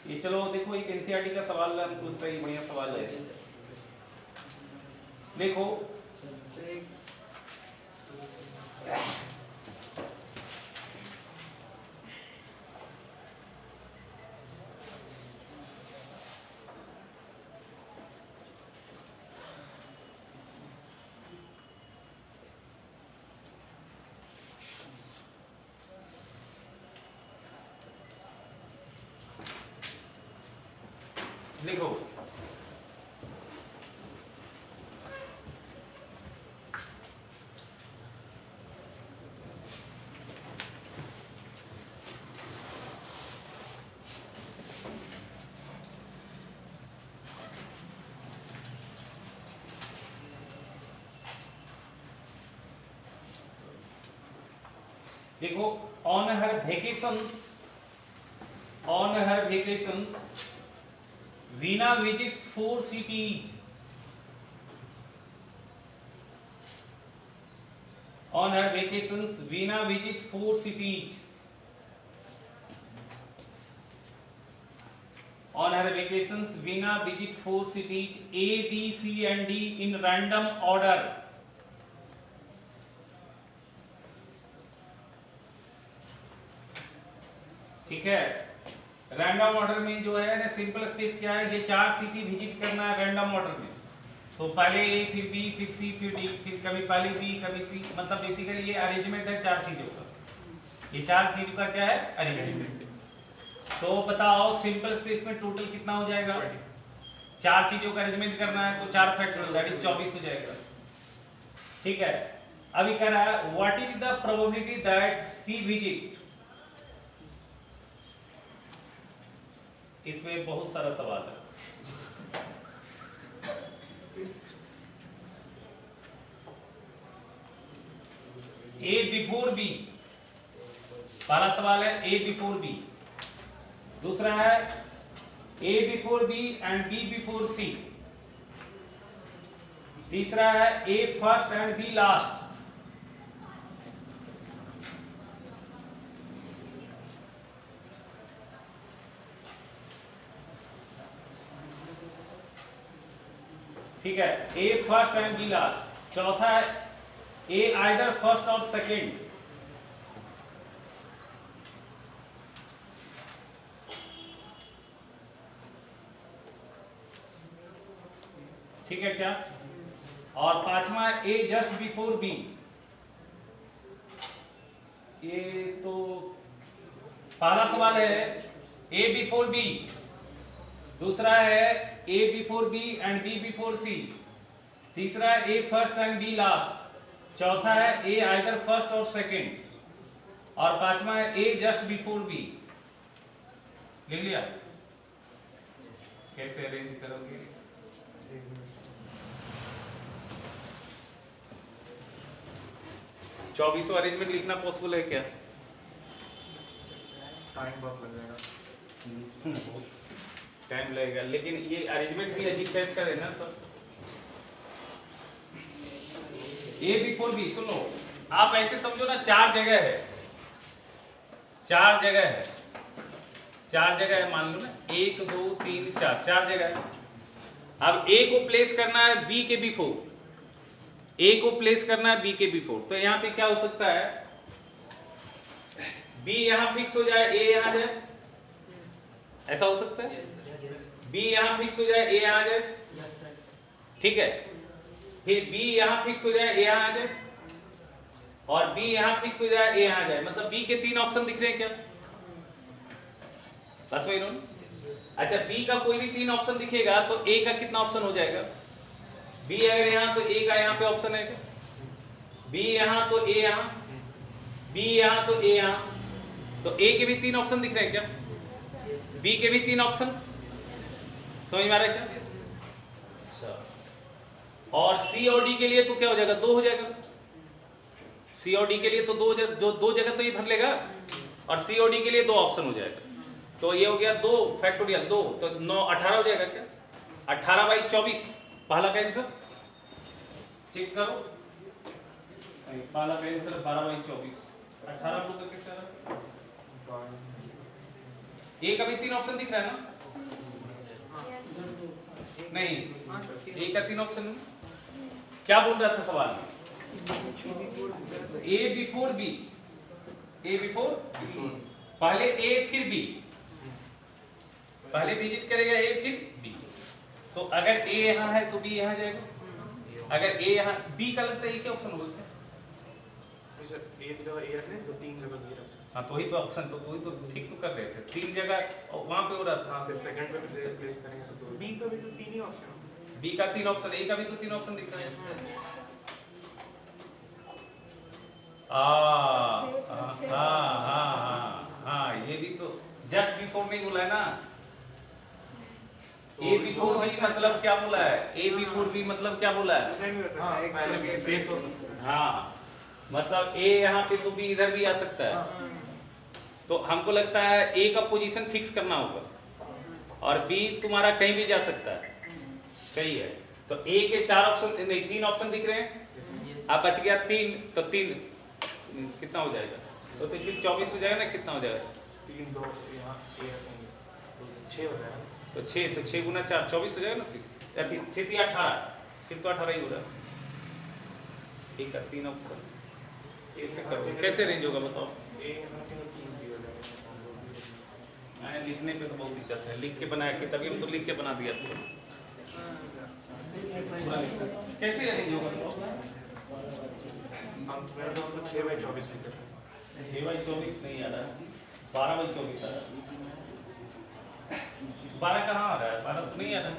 ये चलो देखो, एक एनसीईआरटी का सवाल है, हमको लगता है ये बढ़िया सवाल है। देखो देखो देखो on her vacations Veena visits 4 cities. On her vacations Veena visits 4 cities. On her vacations Veena visits 4 cities A, B, C and D in random order. ठीक है, रैंडम ऑर्डर में जो है ना, सिंपल स्पेस क्या है? ये 4 सिटी विजिट करना है रैंडम ऑर्डर में। तो पहले ए, फिर बी, फिर सी, फिर डी, फिर कभी पहले बी कभी सी, मतलब बेसिकली ये अरेंजमेंट है 4 चीजों का। ये 4 चीजों का क्या है? अरेंजमेंट। तो बताओ सिंपल स्पेस में टोटल कितना हो जाएगा? 4 चीजों का अरेंजमेंट करना है तो 4 फैक्टोरियल दैट इज 24 हो जाएगा। ठीक है, अभी कह रहा है what is the probability that C visit. इसमें बहुत सारा सवाल है। ए बिफोर बी, पहला सवाल है ए बिफोर बी। दूसरा है A before B and B before C. तीसरा है A first and B last. ठीक है, A first and B last. चौथा है ए आइदर फर्स्ट और सेकंड। ठीक है क्या? और पांचवा ए जस्ट बिफोर बी। ये तो पहला सवाल है ए बिफोर बी, दूसरा है A before B and B before C, तीसरा है A first and B last, चौथा है ए आइदर फर्स्ट और सेकंड, और पांचवा है ए जस्ट बिफोर बी। लिख लिया? कैसे अरेंज करोगे? चौबीसों अरेंजमेंट लिखना पॉसिबल है क्या? टाइम बहुत लग जाएगा। टाइम लगेगा, लेकिन ये अरेंजमेंट भी अजीब टाइप का है ना सब। ए बिफोर बी, सुनो आप ऐसे समझो ना, 4 जगह है, 4 जगह है, 4 जगह है, मान लो ना 1 2 3 4, 4 जगह है। अब ए को प्लेस करना है बी के बिफोर, ए को प्लेस करना है बी के बिफोर। तो यहां पे क्या हो सकता है? बी यहां फिक्स हो जाए, ए यहां जाए, ऐसा हो सकता है? Yes, sir. बी यहाँ फिक्स हो जाए, ए यहाँ आ जाए, ठीक है। फिर बी यहाँ फिक्स हो जाए, ए यहाँ आ जाए, और बी यहाँ फिक्स हो जाए, ए यहाँ आ जाए। मतलब बी के 3 ऑप्शन दिख रहे हैं क्या? बस वही इन्होंने। अच्छा, बी का कोई भी 3 ऑप्शन दिखेगा तो ए का कितना ऑप्शन हो जाएगा? बी अगर यहाँ तो ए का यहाँ पे ऑप्शन है क्या? बी यहाँ तो ए यहाँ, बी यहाँ तो ए यहाँ, तो ए के भी 3 ऑप्शन दिख रहे हैं क्या? बी के भी 3 ऑप्शन समझ में आ रहा है क्या? अच्छा, और सी और डी के लिए तो क्या हो जाएगा? 2 हो जाएगा। सी और डी के लिए तो 2 जगह तो ये भर लेगा, और सी और डी के लिए 2 ऑप्शन हो जाएगा। तो ये हो गया 2 फैक्टोरियल 2, तो 9 18 हो जाएगा क्या? 18/24 पहला का आंसर चेक करो। पहला का आंसर 12/24, 18 लोग का किससे आ रहा है? ए का भी 3 ऑप्शन दिख रहा है ना? नहीं, ए का 3 ऑप्शन क्या बोल रहा था सवाल में? ए बिफोर बी, ए बिफोर बी, पहले ए फिर बी, पहले विजिट करेगा ए फिर बी। तो अगर ए यहाँ है तो बी यहाँ जाएगा, अगर ए यहाँ बी का लगता है, क्या ऑप्शन बोलते हैं? एक जगह ए रखने से 3 जगह बी रखने। हाँ, तो वही तो ऑप्शन, तो वही तो ठीक तो कर रहे थे, 3 जगह वहां पे हो रहा था। हाँ, फिर सेकंड पे प्लेस करेंगे तो 2। बी का भी तो 3 ही ऑप्शन है। बी का 3 ऑप्शन, ए का भी तो 3 ऑप्शन दिख रहा है। हाँ, ये भी तो जस्ट बिफोर नहीं बोला है ना। ए बिफोर बी मतलब क्या बोला है? ए बिफोर बी मतलब क्या बोला है? पहले प्लेस हो सकता है। हाँ, मतलब ए यहाँ पे तो बी इधर भी आ सकता है। तो हमको लगता है ए का पोजीशन फिक्स करना होगा, और बी तुम्हारा कहीं भी जा सकता है। सही है, तो ए के 4 ऑप्शन नहीं 3 ऑप्शन दिख रहे हैं। अब बच गया 3, तो 3 कितना हो जाएगा? तो फिर 24 हो जाएगा ना? कितना हो जाएगा? 3 2 यहाँ ए रखेंगे तो 6 हो जाएगा। तो 6, तो 6 गुना 4 24 हो जाएगा ना? फिर 6 3 18, फिर तो 18 ही हो रहा है। एक का 3 ऑप्शन ऐसे करो, कैसे रेंज होगा बताओ? ए रखेंगे 3 बी हो जाएगा। मैं लिखने से तो बहुत दिक्कत है, लिख के बनाया कि तभी हम तो लिख के बना दिया था। कैसे रेंज होगा बताओ? हम मेरे को 6/24 लिखते हैं। 6/24 नहीं आ रहा, 12/24 आ रहा है। 12 कहाँ आ रहा है? 12 तो नहीं आ रहा है।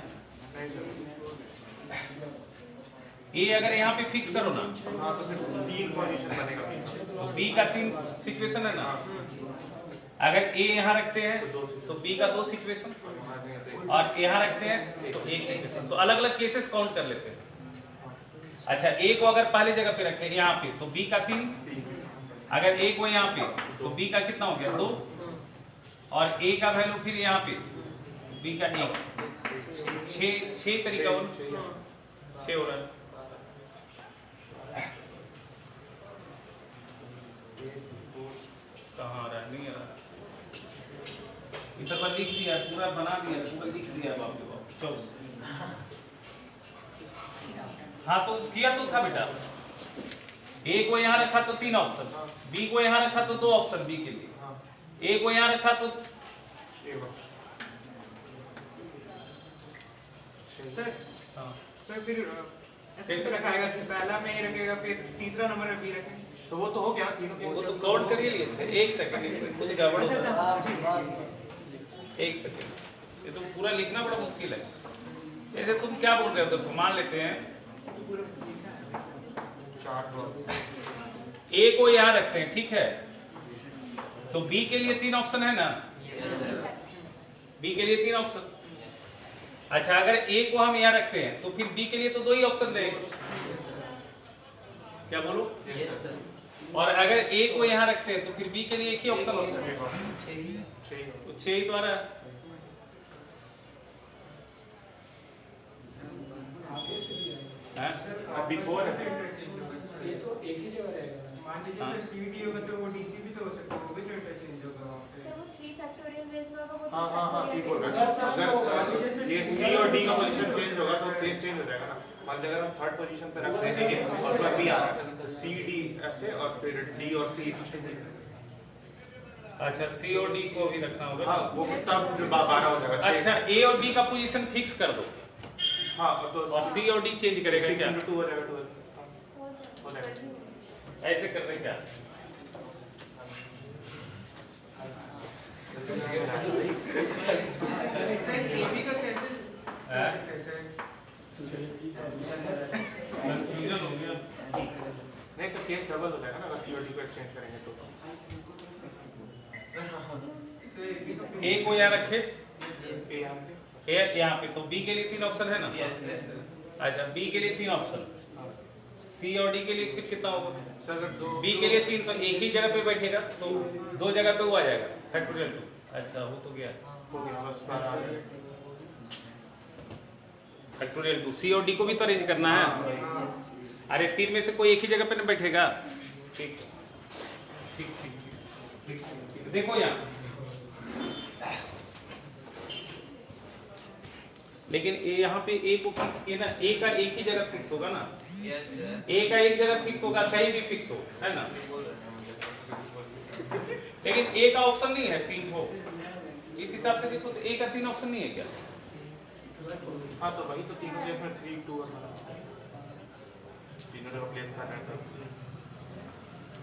नहीं सर, ए अगर यहाँ पे फिक्स करो ना, हाँ तो फिर 3 पोजीशन बनेगा पीछे। तो बी का 3 सिचुएशन है ना। अगर ए यहाँ रखते हैं तो बी का 2 सिचुएशन, और यहाँ रखते हैं तो 1 सिचुएशन। तो अलग अलग केसेस काउंट कर लेते हैं। अच्छा, ए को अगर पहले जगह पे रखें यहाँ पे, तो बी का 3, अगर ए को यहाँ पे तो बी का कितना हो गया? 2, और ए का वैल्यू फिर यहाँ पे तो बी का 1, 6 तरीका हो 6 हो रहा है। कहाँ आ रहा है? नहीं आ रहा। इस पर लिख दिया, पूरा बना दिया, पूरा लिख दिया बाप रे बाप। चलो, हाँ तो किया तो था बेटा। ए को यहाँ रखा तो 3 ऑप्शन, बी को यहाँ रखा तो 2 ऑप्शन बी के लिए, ए को यहाँ रखा तो सर हाँ। सर फिर ऐसे रखाएगा कि पहला में ए रखेगा, फिर तीसरा नंबर में बी रखेंगे। तो वो तो हो गया तीनों वो केस। तो काउंट करिए लिए थे। एक सेकंड कुछ गड़बड़ हो रहा है। एक सेकंड, ये तो पूरा लिखना बड़ा मुश्किल है। जैसे तुम क्या बोल रहे हो? तो मान लेते हैं 4 बॉक्स ए को यहाँ रखते हैं, ठीक है? तो बी के लिए 3 ऑप्शन है ना? बी के लिए 3 ऑप्शन। अच्छा, अगर ए को हम यहाँ रखते हैं तो फिर बी के लिए तो 2 ही ऑप्शन रहेंगे। क्या बोलो? Yes, sir. और अगर ए को यहाँ रखते हैं तो फिर बी के लिए 1 ही ऑप्शन हो सकता है। 6 तो 6 ही तो आ रहा है। हाँ? बिफोर है। ये तो एक ही जगह रहेगा। मान लीजिए सर सीडी होगा तो वो डीसी भी तो हो सकता है, वो भी तो इंटरचेंज होगा वहाँ पे। सर वो 3 फैक्टोरियल बेस में होगा, वो हाँ ठीक बोल रहे अगर हैं। साथ में होगा, जैसे ये सी और डी का पोजीशन चेंज होगा तो केस चेंज हो जाएगा ना। मान लीजिए अगर हम 3rd पोजीशन पे रख रहे हैं और उसके बाद बी आ रहा है तो सी डी ऐसे और फिर डी और सी अच्छा सी और डी को भी रखना होगा। हाँ वो तब 12 हो जाएगा। अच्छा ए और बी का पोजीशन फिक्स कर दो हाँ तो और सी और डी चेंज करेगा 6 क्या? into 2 हो जाएगा 12। हो जाएगा। ऐसे कर रहे क्या? एक्सरसाइज एबी का कैसे हैं? कैसे कंफ्यूजन हो गया। नहीं सर केस डबल हो जाएगा ना अगर सी और डी को एक्सचेंज करेंगे तो। से एबी का ए को यहाँ रखे, ए यहाँ पे ए यहाँ पे, तो बी के लिए 3 ऑप्शन है ना? यस यस अच्छा बी के लिए 3 ऑप्शन, सी और डी के लिए फिर कितना होगा? सर अगर दो बी के लिए 3 तो एक ही जगह पे बैठेगा तो 2 जगह पे वो आ जाएगा फैक्टोरियल 2। अच्छा हो तो गया हो गया बस 12 आ गया। फैक्टोरियल 2। सी और डी को भी तो अरेंज करना है। अरे 3 में से कोई एक ही जगह पे ना बैठेगा। ठीक ठीक ठीक ठीक ठीक। देखो यहाँ लेकिन ए यहाँ पे ए को फिक्स किया ना, ए का एक ही जगह फिक्स होगा ना, यस सर ए का एक जगह फिक्स होगा, कहीं भी फिक्स हो, है ना? लेकिन ए का ऑप्शन नहीं है 3 को, इस हिसाब से देखो तो ए का 3 ऑप्शन नहीं है क्या? हाँ तो वही तो तीनों केस में 3 2 तीनों जगह प्लेस करना है तो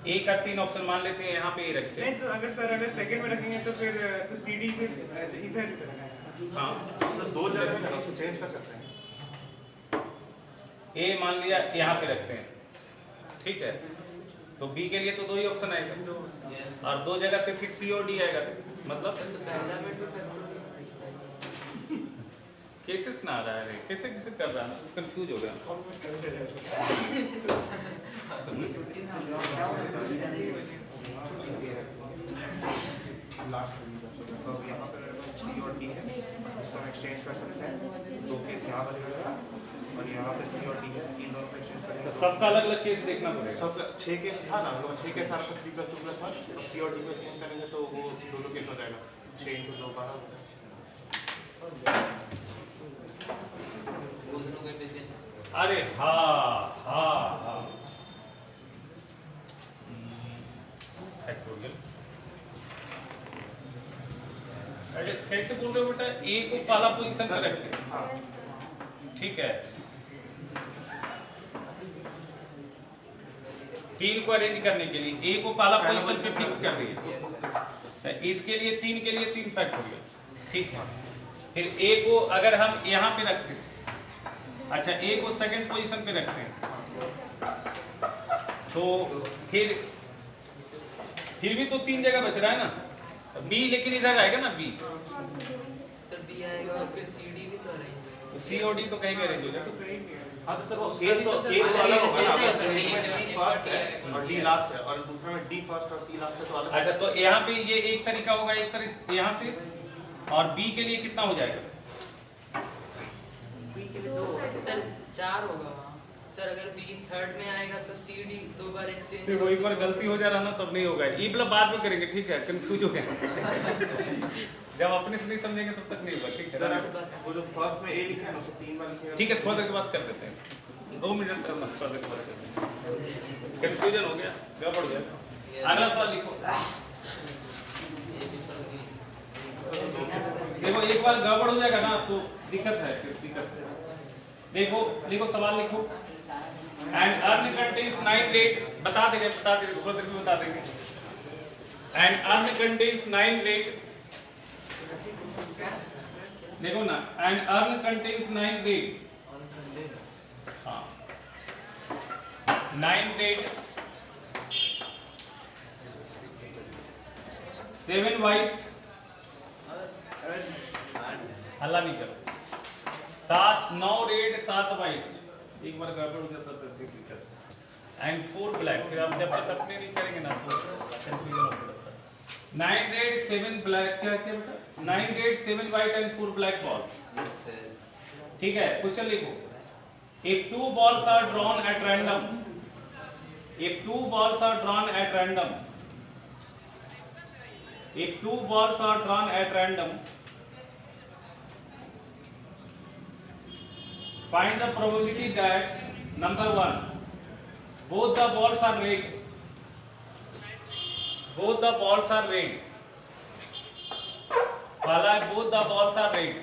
ए का 3 ऑप्शन मान लेते हैं, यहाँ पे ए रखते हैं। नहीं तो अगर सर अगर सेकंड में रखेंगे तो फिर तो सीडी फिर इधर रखना है। हाँ मतलब दो जगह पे उसको चेंज कर सकते हैं। ए मान लिया यहाँ पे रखते हैं, ठीक है? तो बी के लिए तो 2 ही ऑप्शन आएगा और 2 जगह पे फिर सी और डी आएगा, मतलब तो पहला में टू फैक्टोरियल केसेस ना आ रहा है। कैसे कैसे कर रहा है, कंफ्यूज हो गया। लास्ट तो यहाँ पे सी और डी है, इसको हम एक्सचेंज कर सकते हैं। 2 केस यहाँ पर रहेगा और यहाँ पे सी और डी है, इन दोनों को एक्सचेंज तो करेंगे। सबका अलग अलग केस देखना पड़ेगा। सब 6 केस था ना, तो 6 केस आपका 3 + 2 + 1 और सी और डी को एक्सचेंज करेंगे तो वो 2 केस हो जाएगा। 6 × 2 12 हो जाएगा। वो दोनों के बीच अरे हाँ हाँ हाँ फैक्टोरियल। अरे कैसे बोल रहे हो बेटा? ए को पहला पोजीशन पे रख के, हाँ Yes, sir. ठीक है? 3 को अरेंज करने के लिए ए को पहला पोजीशन पे फिक्स कर दिए, इसके लिए 3 के लिए 3 फैक्टोरियल, ठीक है? फिर ए को अगर हम यहाँ पे रखते हैं, अच्छा ए को सेकंड पोजीशन पे रखते हैं तो फिर भी तो 3 जगह बच रहा है ना, बी लेकिन इधर आएगा ना बी, सर बी आएगा और फिर सीडी भी तो रहेंगे। सी और डी तो कहीं भी अरेंज हो जाएगा। हाँ तो सर वो उसका केस भी तो तो सर केस तो अलग होगा ना। अलग अगर है, एक में सर, सी एक फर्स्ट एक है एक और डी लास्ट है और दूसरे में डी फर्स्ट और सी लास्ट है तो अलग। अच्छा तो यहाँ पे ये एक तरीका होगा, एक तरह यहाँ से, और बी के लिए कितना हो जाएगा? सर 4 होगा वहाँ। सर अगर बी थर्ड में आएगा तो सीडी 2 बार एक्सचेंज फिर वो एक बार गलती हो जा रहा ना तब नहीं होगा, ये मतलब बाद में करेंगे, ठीक है? कंफ्यूज हो गया जब अपने से नहीं समझेंगे तब तक नहीं होगा, ठीक है? सर वो जो फर्स्ट में ए लिखा है ना उसे 3 बार लिखेगा। ठीक है, थोड़ा देर के बाद कर देते हैं, 2 मिनट तक थोड़ा देर के बाद करते हैं। कंफ्यूजन हो गया, गड़बड़ गया। अगला सवाल लिखो। देखो एक बार गड़बड़ हो जाएगा ना तो दिक्कत है, फिर दिक्कत है। देखो लिखो, सवाल लिखो। एंड अर्न कंटेन्स 9 रेट, बता देंगे थोड़ा देर में बता देंगे। एंड अर्न कंटेन्स 9 रेट, देखो ना, एंड अर्न कंटेन्स 9 रेट, हाँ 9 रेट, 7 वाइट, हल्ला नहीं करो, 9 रेड 7 वाइट, एक बार गड़बड़ हो जाता तो दिक्कत, एंड 4 ब्लैक। फिर आप जब तक अपने नहीं करेंगे ना तो कंफ्यूजन हो सकता है। 9 रेड 7 ब्लैक, क्या क्या बेटा? 9 red 7 white and 4 black ball, ठीक है? क्वेश्चन लिखो। If 2 balls are drawn at random, if 2 balls are drawn at random, if 2 balls are drawn at random, find the probability that number 1, both the balls are red, both the balls are red, पहला है both the balls are red,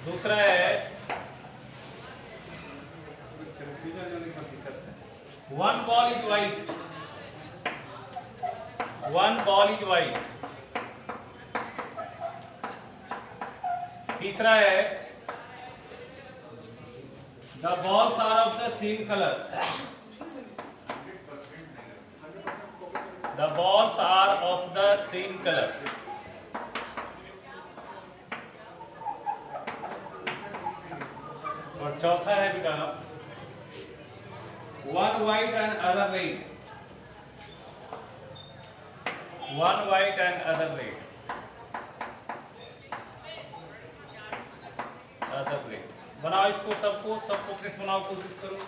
दूसरा है one ball is white, one ball is white, तीसरा है the balls are of the same colour, the balls are of the same colour, और चौथा है बेटा one white and other red, one white and other red, other red. बनाओ इसको, सबको किस बनाओ, कोशिश करो।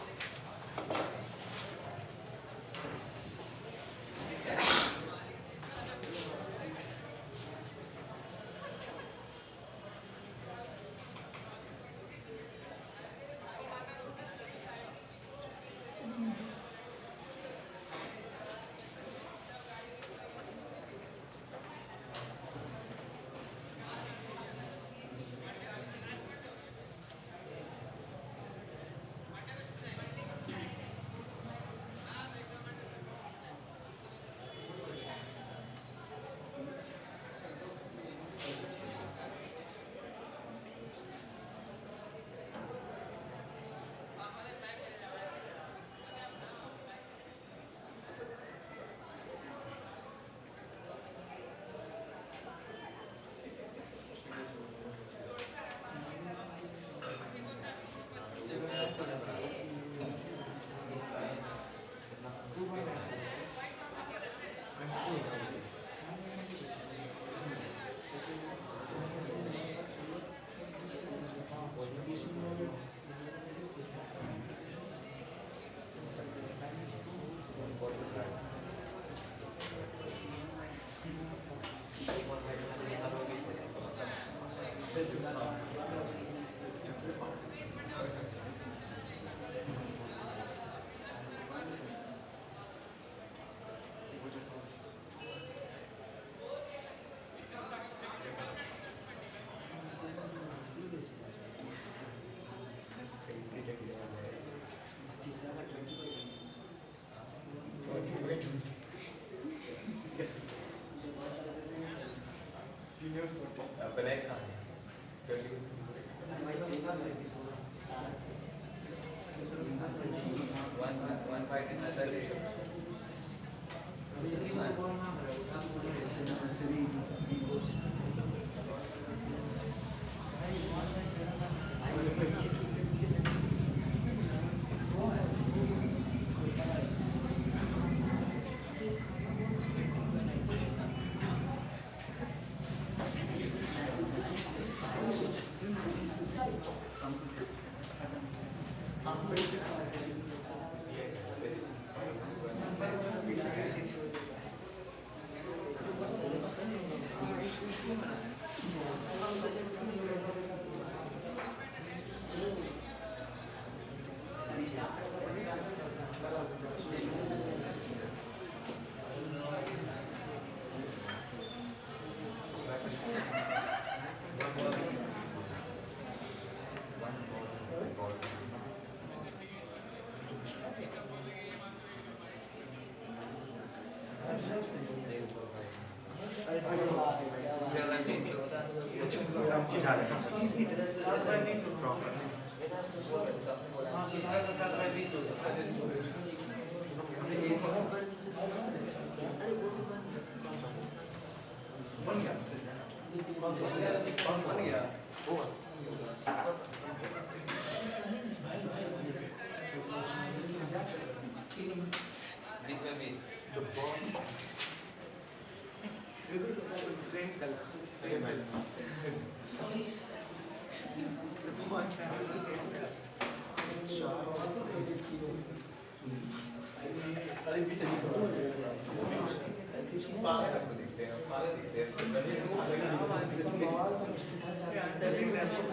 One fight in other direction.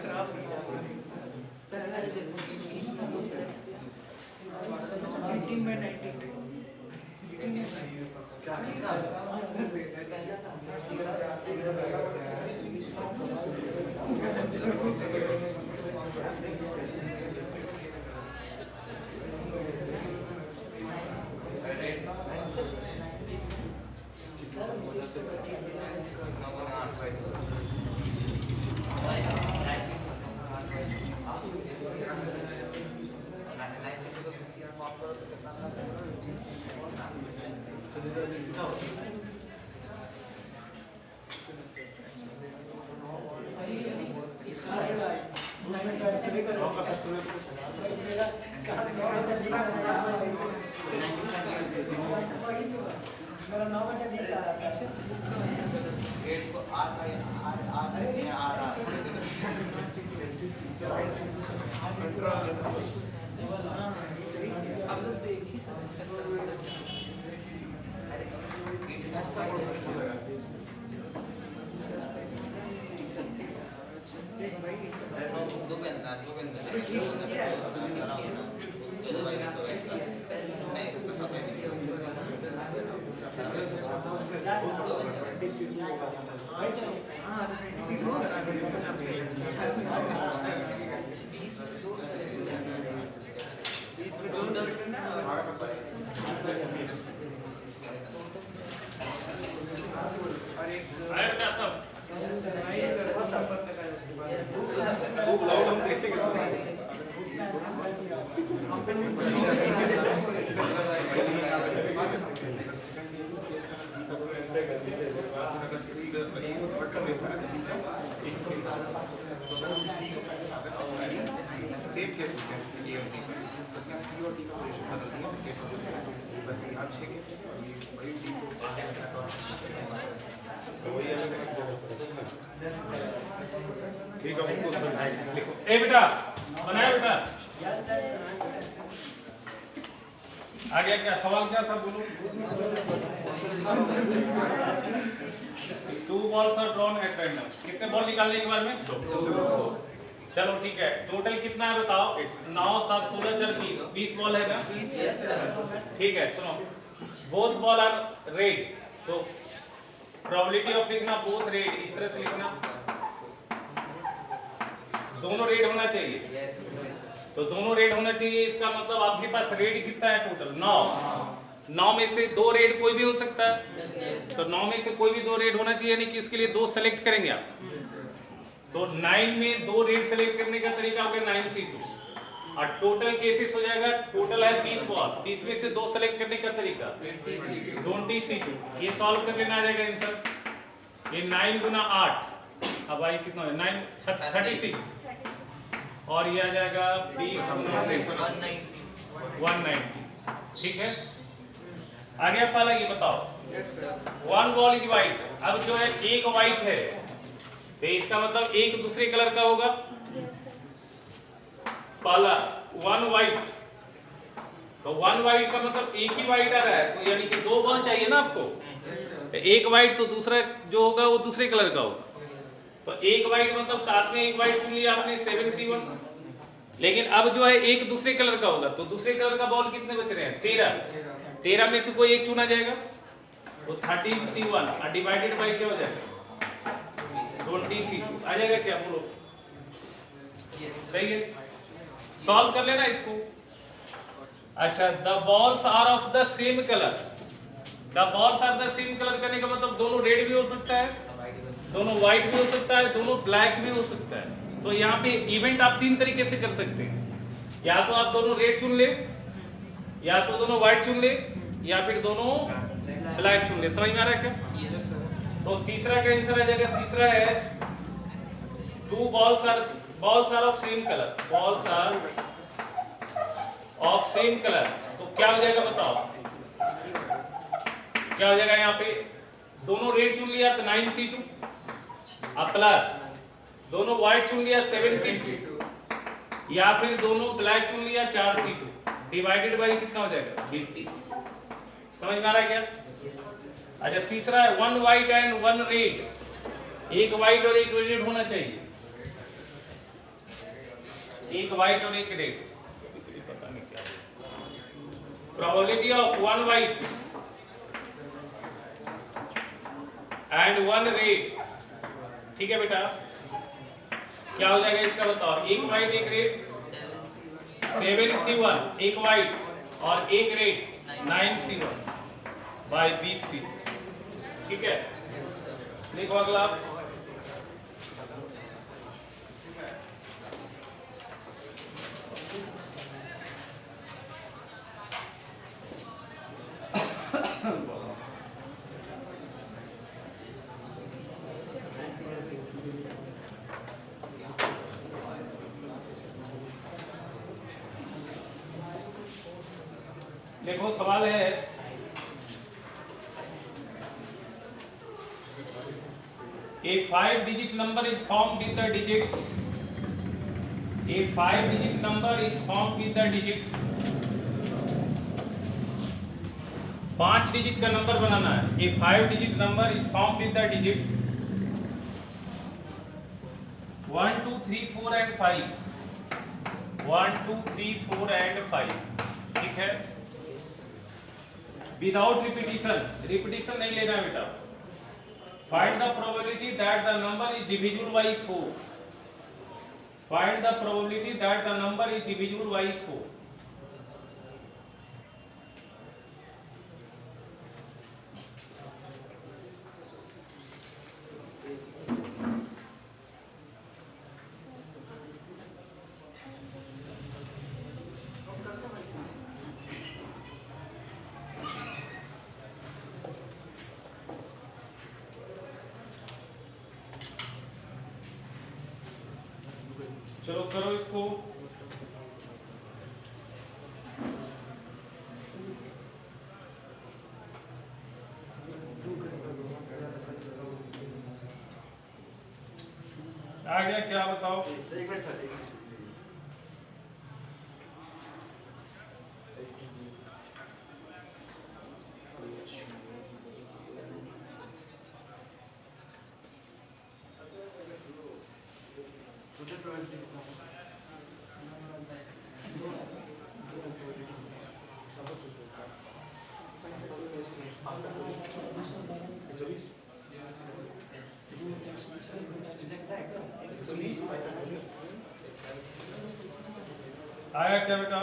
खराब गेट को आर अब लोग देख ही आया क्या सब? खूब लाउड हम देखेंगे सेम केस होते हैं ए और डी में, बस यहाँ सी और डी का पोजीशन बदल दिया केस हो जाता है। बस यहाँ 6 केस है और ये बड़ी डी को ठीक है, उनको समझाइए, लिखो। ए बेटा बनाया बेटा? आ गया क्या? सवाल क्या था बोलो? 2 balls are drawn at random. कितने बॉल निकालने के बाद में? 2। चलो ठीक है, टोटल कितना है बताओ? 9 7 16 4 20 बॉल है ना? ठीक है, सुनो, बोथ बॉल आर रेड, तो प्रोबेबिलिटी ऑफ लिखना बोथ रेड, इस तरह से लिखना, दोनों रेड होना चाहिए। तो दोनों रेड होना चाहिए, इसका मतलब आपके पास रेड कितना है टोटल? 9 में से 2 रेड कोई भी हो सकता है, तो 9 में से कोई भी 2 रेड होना चाहिए, यानी कि उसके लिए 2 सेलेक्ट करेंगे आप। तो 9 में 2 रेड सेलेक्ट करने का तरीका होगा 9C2, और टोटल केसेस हो जाएगा, टोटल है 20 बॉल, 30 में से 2 सेलेक्ट करने का तरीका 20C2। ये सॉल्व कर लेना आ जाएगा आंसर। ये 9 गुना 8, अब आई कितना है? 9 36, और ये आ जाएगा 20 190। ठीक है, आगे पहला ये बताओ। 1 बॉल इज व्हाइट, अब जो है एक व्हाइट है, तो इसका मतलब एक दूसरे कलर का होगा। पहला 1 व्हाइट, तो 1 व्हाइट का मतलब एक ही व्हाइट आ रहा है, तो यानी कि 2 बॉल चाहिए ना आपको, तो एक व्हाइट, तो दूसरा जो होगा वो दूसरे कलर का होगा। तो एक व्हाइट मतलब साथ में एक व्हाइट चुन लिया आपने 7C1, लेकिन अब जो है एक दूसरे कलर का होगा, तो दूसरे कलर का बॉल कितने बच रहे हैं? 13 में से कोई एक चुना जाएगा, तो 13C1 डिवाइडेड बाई क्या हो जाएगा? 20C2 आ जाएगा क्या? बोलो, सही है, सॉल्व कर लेना इसको। अच्छा, the balls are of the same colour, the balls are the same colour करने का मतलब दोनों रेड भी हो सकता है, दोनों व्हाइट भी हो सकता है, दोनों ब्लैक भी हो सकता है। तो यहाँ पे इवेंट आप 3 तरीके से कर सकते हैं, या तो आप दोनों रेड चुन ले, या तो दोनों व्हाइट चुन ले, या फिर दोनों ब्लैक चुन ले। समझ में आ रहा है क्या? तो तीसरा का आंसर आ जाएगा, तीसरा है 2 balls are of same color, balls are of same color, तो क्या हो जाएगा बताओ? क्या हो जाएगा? यहाँ पे दोनों रेड चुन लिया तो 9C2, अब प्लस दोनों व्हाइट चुन लिया 7C2, या फिर दोनों ब्लैक चुन लिया 4C2, डिवाइडेड बाई कितना हो जाएगा? 20। समझ में आ रहा है क्या? अच्छा, तीसरा है 1 व्हाइट एंड 1 रेड, एक व्हाइट और एक रेड होना चाहिए, एक व्हाइट और एक रेड, पता नहीं क्या। Probability of 1 white and 1 red, ठीक है बेटा, क्या हो जाएगा इसका बताओ। एक वाइट एक रेड 7C1, एक वाइट और एक रेड 9C1 बाय 20C, ठीक है। देखो अगला, देखो सवाल है, a 5-digit number is formed with the digits, a 5-digit number is formed with the digits, 5 digit का नंबर बनाना है। a 5-digit number is formed with the digits 1 2 3 4 and 5, 1 2 3 4 and 5, ठीक है। विदाउट रिपीटिशन नहीं लेना है बेटा। Find the probability that the number is divisible by 4, find the probability that the number is divisible by 4। चलो करो इसको। आ गया क्या बताओ। एक मिनट सर, आया क्या बेटा।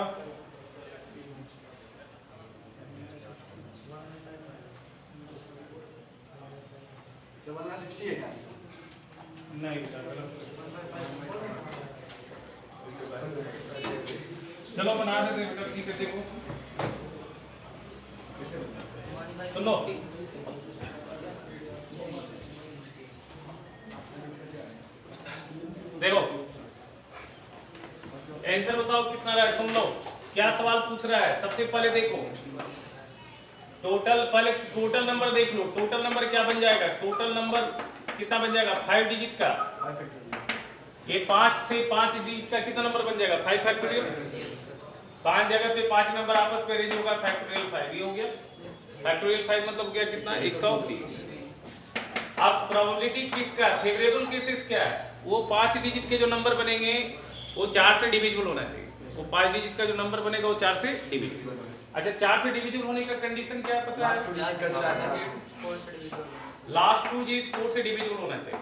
नहीं बेटा चलो बना देते बेटा, ठीक है। देखो सुनो, देखो आंसर बताओ कितना रहा है। सुन लो क्या सवाल पूछ रहा है। सबसे पहले देखो टोटल, पहले टोटल नंबर देख लो। टोटल नंबर क्या बन जाएगा, टोटल नंबर कितना बन जाएगा 5 डिजिट का। ये 5 से 5 डिजिट का कितना नंबर बन जाएगा 5 फैक्टोरियल। 5 जगह पे 5 नंबर आपस में रेंज होगा फैक्टोरियल 5, ये हो गया फैक्टोरियल 5 मतलब गया कितना 130। अब प्रोबेबिलिटी किसका, फेवरेबल केसेस क्या है, वो 5 डिजिट के जो नंबर बनेंगे वो 4 से डिविजिबल होना चाहिए। वो 5 डिजिट का जो नंबर बनेगा वो 4 से डिविजिबल। अच्छा 4 से डिविजिबल होने का कंडीशन क्या पता है, लास्ट 2 डिजिट 4 से डिविजिबल होना चाहिए।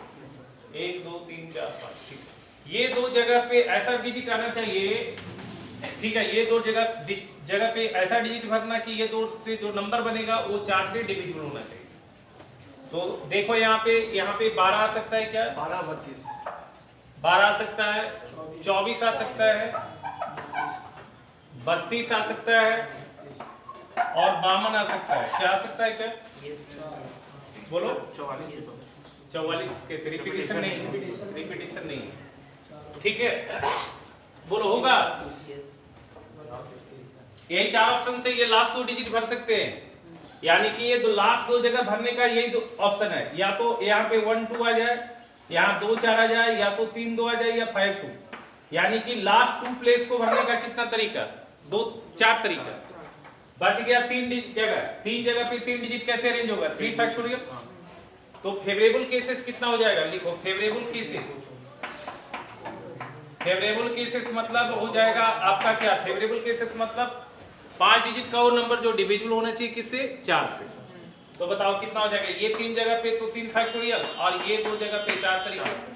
1 2 3 4 5, ठीक है। ये दो जगह पे ऐसा डिजिट आना चाहिए, ठीक है। ये दो जगह पे ऐसा डिजिट भरना कि ये दो से जो नंबर बनेगा वो 4 से डिविजिबल होना चाहिए। तो देखो यहाँ पे 12 आ सकता है क्या, 12 आ सकता है, 24 आ सकता है, 32 आ सकता है और 52 आ सकता है। क्या आ सकता है क्या, बोलो 44 कैसे, रिपीटिशन नहीं, ठीक है। बोलो होगा, यही 4 ऑप्शन से ये लास्ट 2 डिजिट भर सकते हैं। यानी कि ये लास्ट 2 जगह भरने का यही 2 ऑप्शन है, या तो यहाँ पे 1 2 आ जाए, यहाँ 2 4 आ जाए, या तो 3 2 आ जाए, या 5 2। यानी कि लास्ट 2 प्लेस को भरने का कितना तरीका, 2 4 तरीका। बच गया 3 जगह, 3 जगह पे 3 डिजिट कैसे अरेंज होगा 3 फैक्टोरियल। तो फेवरेबल केसेस कितना हो जाएगा, लिखो फेवरेबल केसेस मतलब हो जाएगा आपका क्या, फेवरेबल केसेस मतलब 5 डिजिट का वो नंबर जो डिविजिबल होना चाहिए किससे, 4 से। तो बताओ कितना हो जाएगा, ये 3 जगह पे तो 3 फैक्टोरियल और ये 2 जगह पे 4 तरीके से,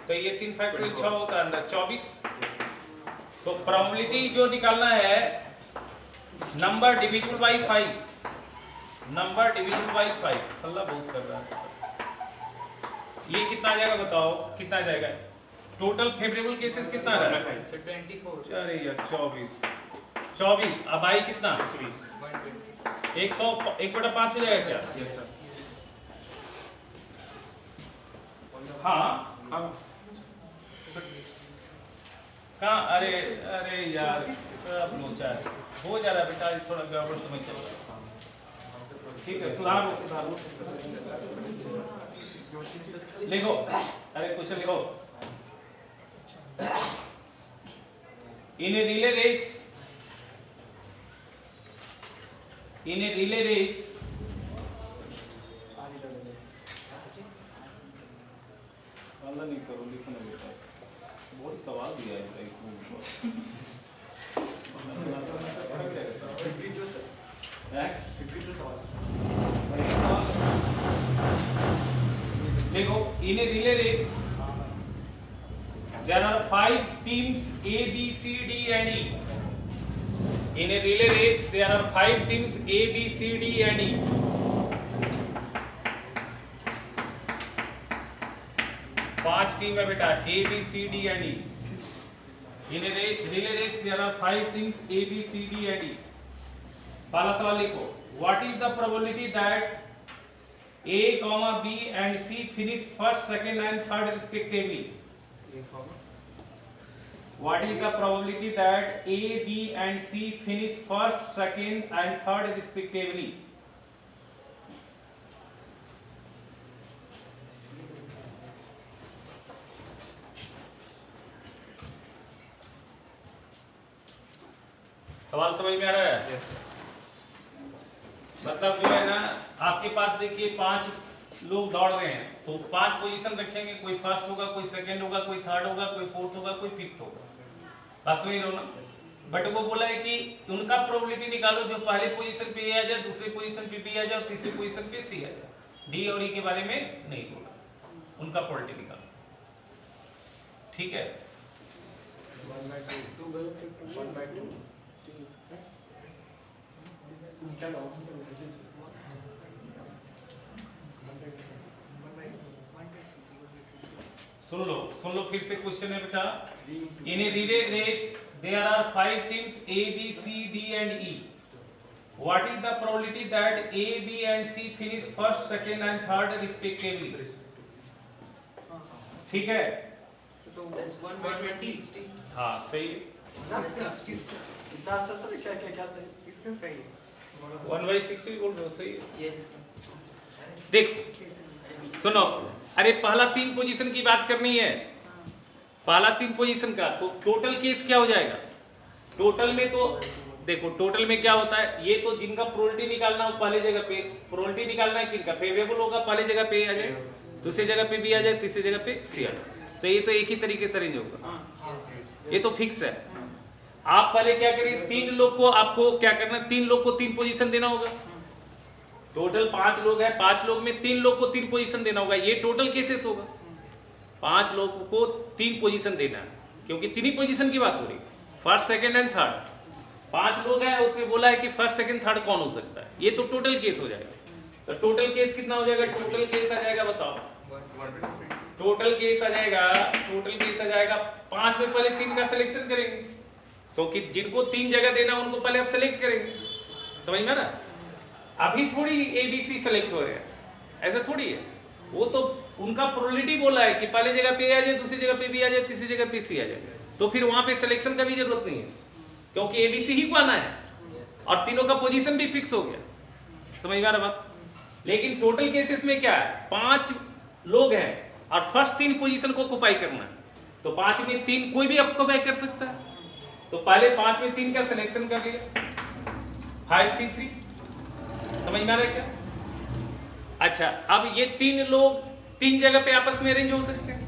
तो ये 3 फैक्टोरियल 6 होता है अंदर 24। तो प्रोबेबिलिटी जो निकालना है number divisible by 5, number divisible by 5, अल्लाह बहुत कर रहा है। ये कितना आ जाएगा बताओ, कितना आ जाएगा? टोटल फेवरेबल केसेस कितना आ रहा है? सर 24 अरे यार 24, अब आई कितना? 1/5 हो जाएगा क्या? Yes sir. हाँ कहाँ? अरे अरे यार लोचा है, हो जा रहा है बेटा, थोड़ा गड़बड़ समझ चल रहा है। ठीक है, सुधारो। लिखो, अरे क्वेश्चन लिखो। In a relay race, वाला नहीं करो, लिखो ना बेटा, बहुत सवाल दिया है इसमें। देखो, in a relay race there are 5 teams A, B, C, D and E. In a relay race there are 5 teams A, B, C, D and E. पांच टीम है बेटा, A, B, C, D and E. In a relay race there are 5 teams A, B, C, D and E. पहला सवाल लिखो, what is the probability that A, B and C finish first, second and third respectively? What is the probability that A, B and C finish first, second and third respectively? सवाल समझ में आ रहा है? मतलब जो है ना, आपके पास देखिए 5 लोग दौड़ रहे हैं, तो 5 पोजीशन रखेंगे, कोई फर्स्ट होगा, कोई सेकंड होगा, कोई थर्ड होगा, कोई फोर्थ होगा, कोई फिफ्थ होगा, बस वही लो ना। बट वो बोला है कि उनका प्रोबेबिलिटी निकालो जो पहले पोजीशन पे आ जाए, दूसरे पोजीशन पे बी आ जाए और तीसरी पोजीशन पे सी आ जाए। डी और ई के बारे में नहीं बोला, उनका प्रोबेबिलिटी निकालो। ठीक है, 1/2 सुन लो फिर से क्वेश्चन है बेटा। In a relay race there are 5 teams A, B, C, D and E. What is the probability that A, B and C finish first, second and third respectively? ठीक है, तो 1/160 हाँ सही। कितना आंसर सर, क्या सही, इसका सही है 1/60 बोल रहे हो, सही है। यस देखो सुनो, अरे पहला 3 पोजीशन की बात करनी है, पहला 3 पोजीशन का, तो टोटल केस क्या हो जाएगा? टोटल में तो देखो, टोटल में क्या होता है, ये तो जिनका प्रोबेबिलिटी निकालना हो पहले जगह पे, प्रोबेबिलिटी निकालना है किनका, फेवरेबल होगा पहले जगह पे आ जाए, दूसरी जगह पे भी आ जाए, तीसरी जगह पे सी आ जाए, तो ये तो एक ही तरीके से अरेंज होगा, ये तो फिक्स है। आप पहले क्या करिए, 3 लोग को आपको क्या करना है, 3 लोग को 3 पोजीशन देना होगा। टोटल 5 लोग हैं, 5 लोग में 3 लोग को 3 पोजीशन देना होगा, ये टोटल केसेस होगा। 5 लोगों को 3 पोजीशन देना है, क्योंकि 3 ही पोजीशन की बात हो रही है, फर्स्ट, सेकंड एंड थर्ड। 5 लोग हैं, उसमें बोला है कि फर्स्ट, सेकंड, थर्ड कौन हो सकता है, ये तो टोटल केस हो जाएगा। तो टोटल केस कितना हो जाएगा? टोटल केस आ जाएगा, बताओ टोटल केस आ जाएगा, टोटल केस आ जाएगा 5 में पहले 3 का सिलेक्शन करेंगे, क्योंकि जिनको 3 जगह देना उनको पहले आप सेलेक्ट करेंगे, समझ में ना। अभी थोड़ी ABC सेलेक्ट हो रहे हैं, ऐसा थोड़ी है, वो तो उनका प्रोबेबिलिटी बोला है कि पहले जगह पे आ जाए, दूसरी जगह पे भी आ जाए, तीसरी जगह पे सी आ जाए, तो फिर वहां पे सिलेक्शन का भी जरूरत नहीं है, क्योंकि ABC ही को आना है और तीनों का पोजीशन भी फिक्स हो गया, समझ में आ रहा बात। लेकिन टोटल केसेस में क्या है, 5 लोग हैं और फर्स्ट 3 पोजीशन को ऑक्युपाई करना है, तो 5 में 3 कोई भी ऑक्युपाई कर सकता है, तो पहले 5 में 3 का सिलेक्शन कर लिया, 5C3, समझ में आ रहा है क्या? अच्छा, अब ये 3 लोग 3 जगह पे आपस में अरेंज हो सकते हैं।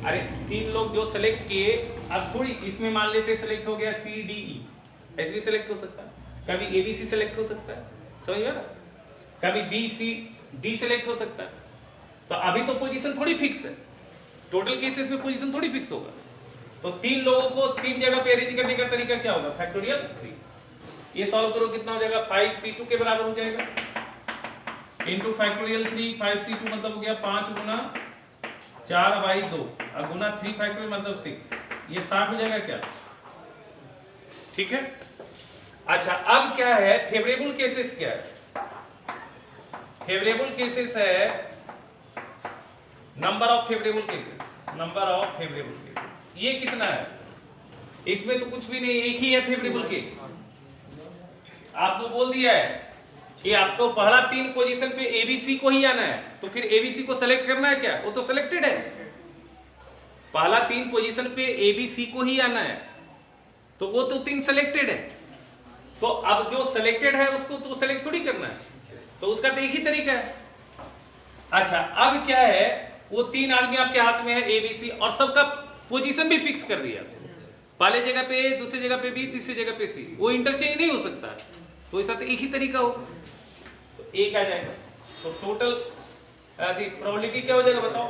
अरे 3 लोग जो सेलेक्ट किए, अब थोड़ी इसमें मान लेते सेलेक्ट हो गया CDE, ऐसे भी सिलेक्ट हो सकता है, कभी ABC सिलेक्ट हो सकता है, समझ में ना, कभी BCD सिलेक्ट हो सकता है। तो अभी तो पोजीशन थोड़ी फिक्स है, टोटल केसेस में पोजीशन थोड़ी फिक्स होगा। तो 3 लोगों को 3 जगह पे अरेंज करने का तरीका क्या होगा, फैक्टोरियल 3। ये सॉल्व करो कितना हो जाएगा, 5C2 के बराबर हो जाएगा इनटू फैक्टोरियल 3। 5C2 मतलब हो गया 5 गुना 4/2 और गुना 3 फैक्टोरियल मतलब 6, ये 60 हो जाएगा क्या, ठीक है। अच्छा अब क्या है, फेवरेबल केसेस क्या है, फेवरेबल केसेस है number of favourable cases, number of favourable cases, ये कितना है, इसमें तो कुछ भी नहीं, एक ही है फेवरेबल केस। आपको बोल दिया है कि आपको पहला 3 पोजीशन पे ABC को ही आना है, तो फिर ABC को सेलेक्ट करना है क्या, वो तो सिलेक्टेड है। पहला 3 पोजीशन पे ABC को ही आना है, तो वो तो 3 सिलेक्टेड है। तो अब जो सिलेक्टेड है उसको तो सेलेक्ट थोड़ी करना है, तो उसका तो एक ही तरीका है। अच्छा अब क्या है, वो 3 आदमी आपके हाथ में है ABC, और सबका पोजीशन भी फिक्स कर दिया, पहले जगह पे A, दूसरी जगह पे B, तीसरी जगह पे C, वो इंटरचेंज नहीं हो सकता, तो ऐसा तो एक ही तरीका हो, तो एक आ जाएगा। तो टोटल प्रोबेबिलिटी क्या हो जाएगा बताओ,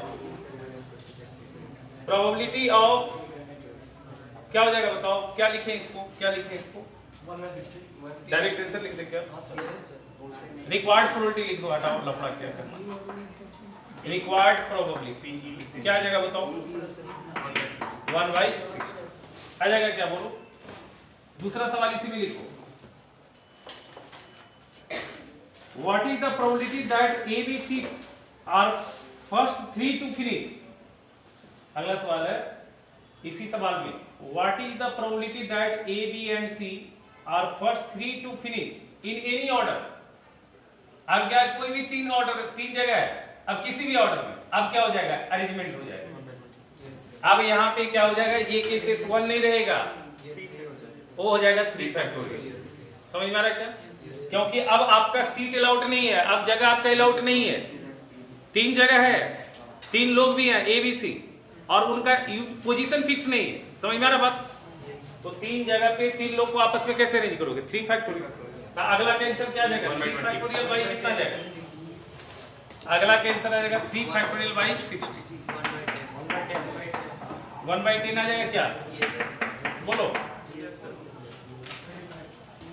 प्रोबेबिलिटी ऑफ क्या हो जाएगा बताओ, क्या लिखें इसको, क्या लिखें इसको, 1/60 डायरेक्ट आंसर लिख दे क्या, रिक्वायर्ड प्रोबेबिलिटी लिख दो, हटाओ लफड़ा क्या करना, रिक्वायर्ड प्रोबेबिलिटी क्या आ जाएगा बताओ, 1/60 आ जाएगा क्या, बोलो। दूसरा सवाल इसी में लिखो, what is the probability that ABC are first 3 to finish. अगला सवाल है इसी सवाल में, what is the probability that A, B and C are first 3 to finish in any order. अब क्या कोई भी 3 ऑर्डर 3 जगह है, अब किसी भी ऑर्डर में, अब क्या हो जाएगा, अरेंजमेंट हो जाएगा। अब यहाँ पे क्या हो जाएगा, ये केसेस 1 नहीं रहेगा, वो हो जाएगा 3 फैक्टोरियल। समझ में आ रहा है क्या, क्योंकि अब आपका सीट अलाउड नहीं है, अब जगह आपका अलाउड नहीं है, 3 जगह है, 3 लोग भी हैं ABC, और उनका पोजीशन फिक्स नहीं है, समझ में आ रहा बात। तो 3 जगह पे 3 लोग को आपस में कैसे अरेंज करोगे, 3 फैक्टोरियल। तो अगला का आंसर क्या आ जाएगा, 3 फैक्टोरियल बाई कितना आ जाएगा, अगला का आंसर आ जाएगा 3 फैक्टोरियल बाई 60, 1/10 आ जाएगा क्या, बोलो।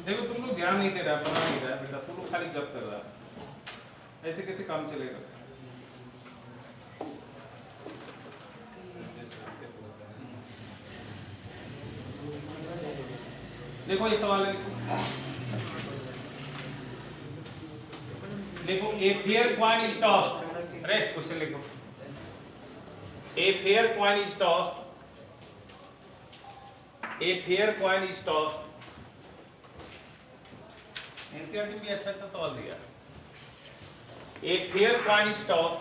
देखो तुम लोग ध्यान नहीं दे रहा, बना नहीं रहा बेटा, तुम लोग खाली गप कर रहा, ऐसे कैसे काम चलेगा। देखो ये सवाल है, देखो a fair coin is tossed, अरे क्वेश्चन लिखो, a fair coin is tossed, a fair coin is tossed. NCERT में अच्छा सवाल दिया, a fair coin is tossed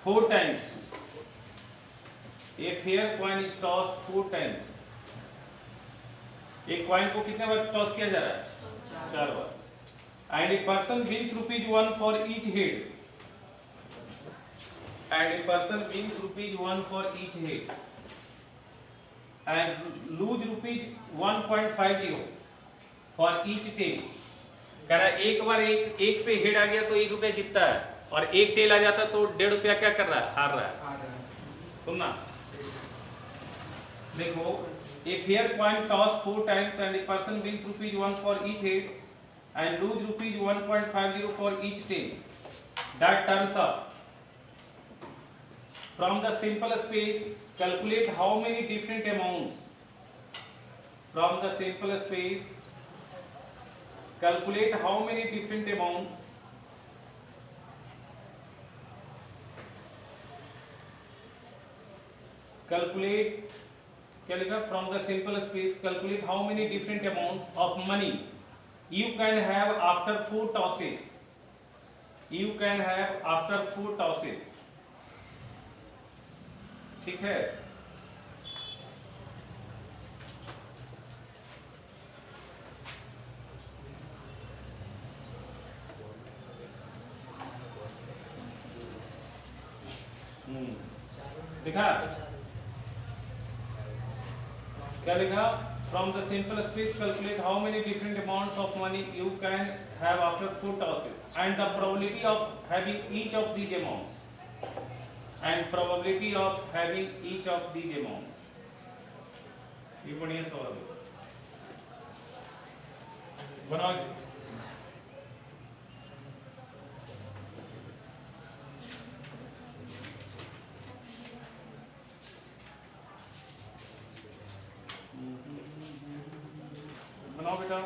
4 times, a fair coin is tossed 4 times. एक कॉइन को कितने बार टॉस किया जा रहा है, 4 बार। And a person wins ₹1 for each head, and a person wins ₹1 for each head and loose ₹1.50 for each tail. कह रहा है एक बार एक पे हेड आ गया तो ₹1 जीतता है, और एक टेल आ जाता तो ₹1.5 क्या कर रहा है, हार रहा है। सुनना, देखो, a fair coin tossed 4 times and a person wins ₹1 for each head and lose ₹1.50 for each tail that turns up. From the simple space, calculate how many different amounts. From the simple space, calculate how many different amounts calculate क्या लिखा, from the simple space calculate how many different amounts of money you can have after 4 tosses, you can have after 4 tosses, ठीक है। देखा क्या लिखा? From the simple space calculate how many different amounts of money you can have after 4 tosses and the probability of having each of these amounts ये बढ़िया सवाल है, बनाओ इसे। बनाओ बेटा।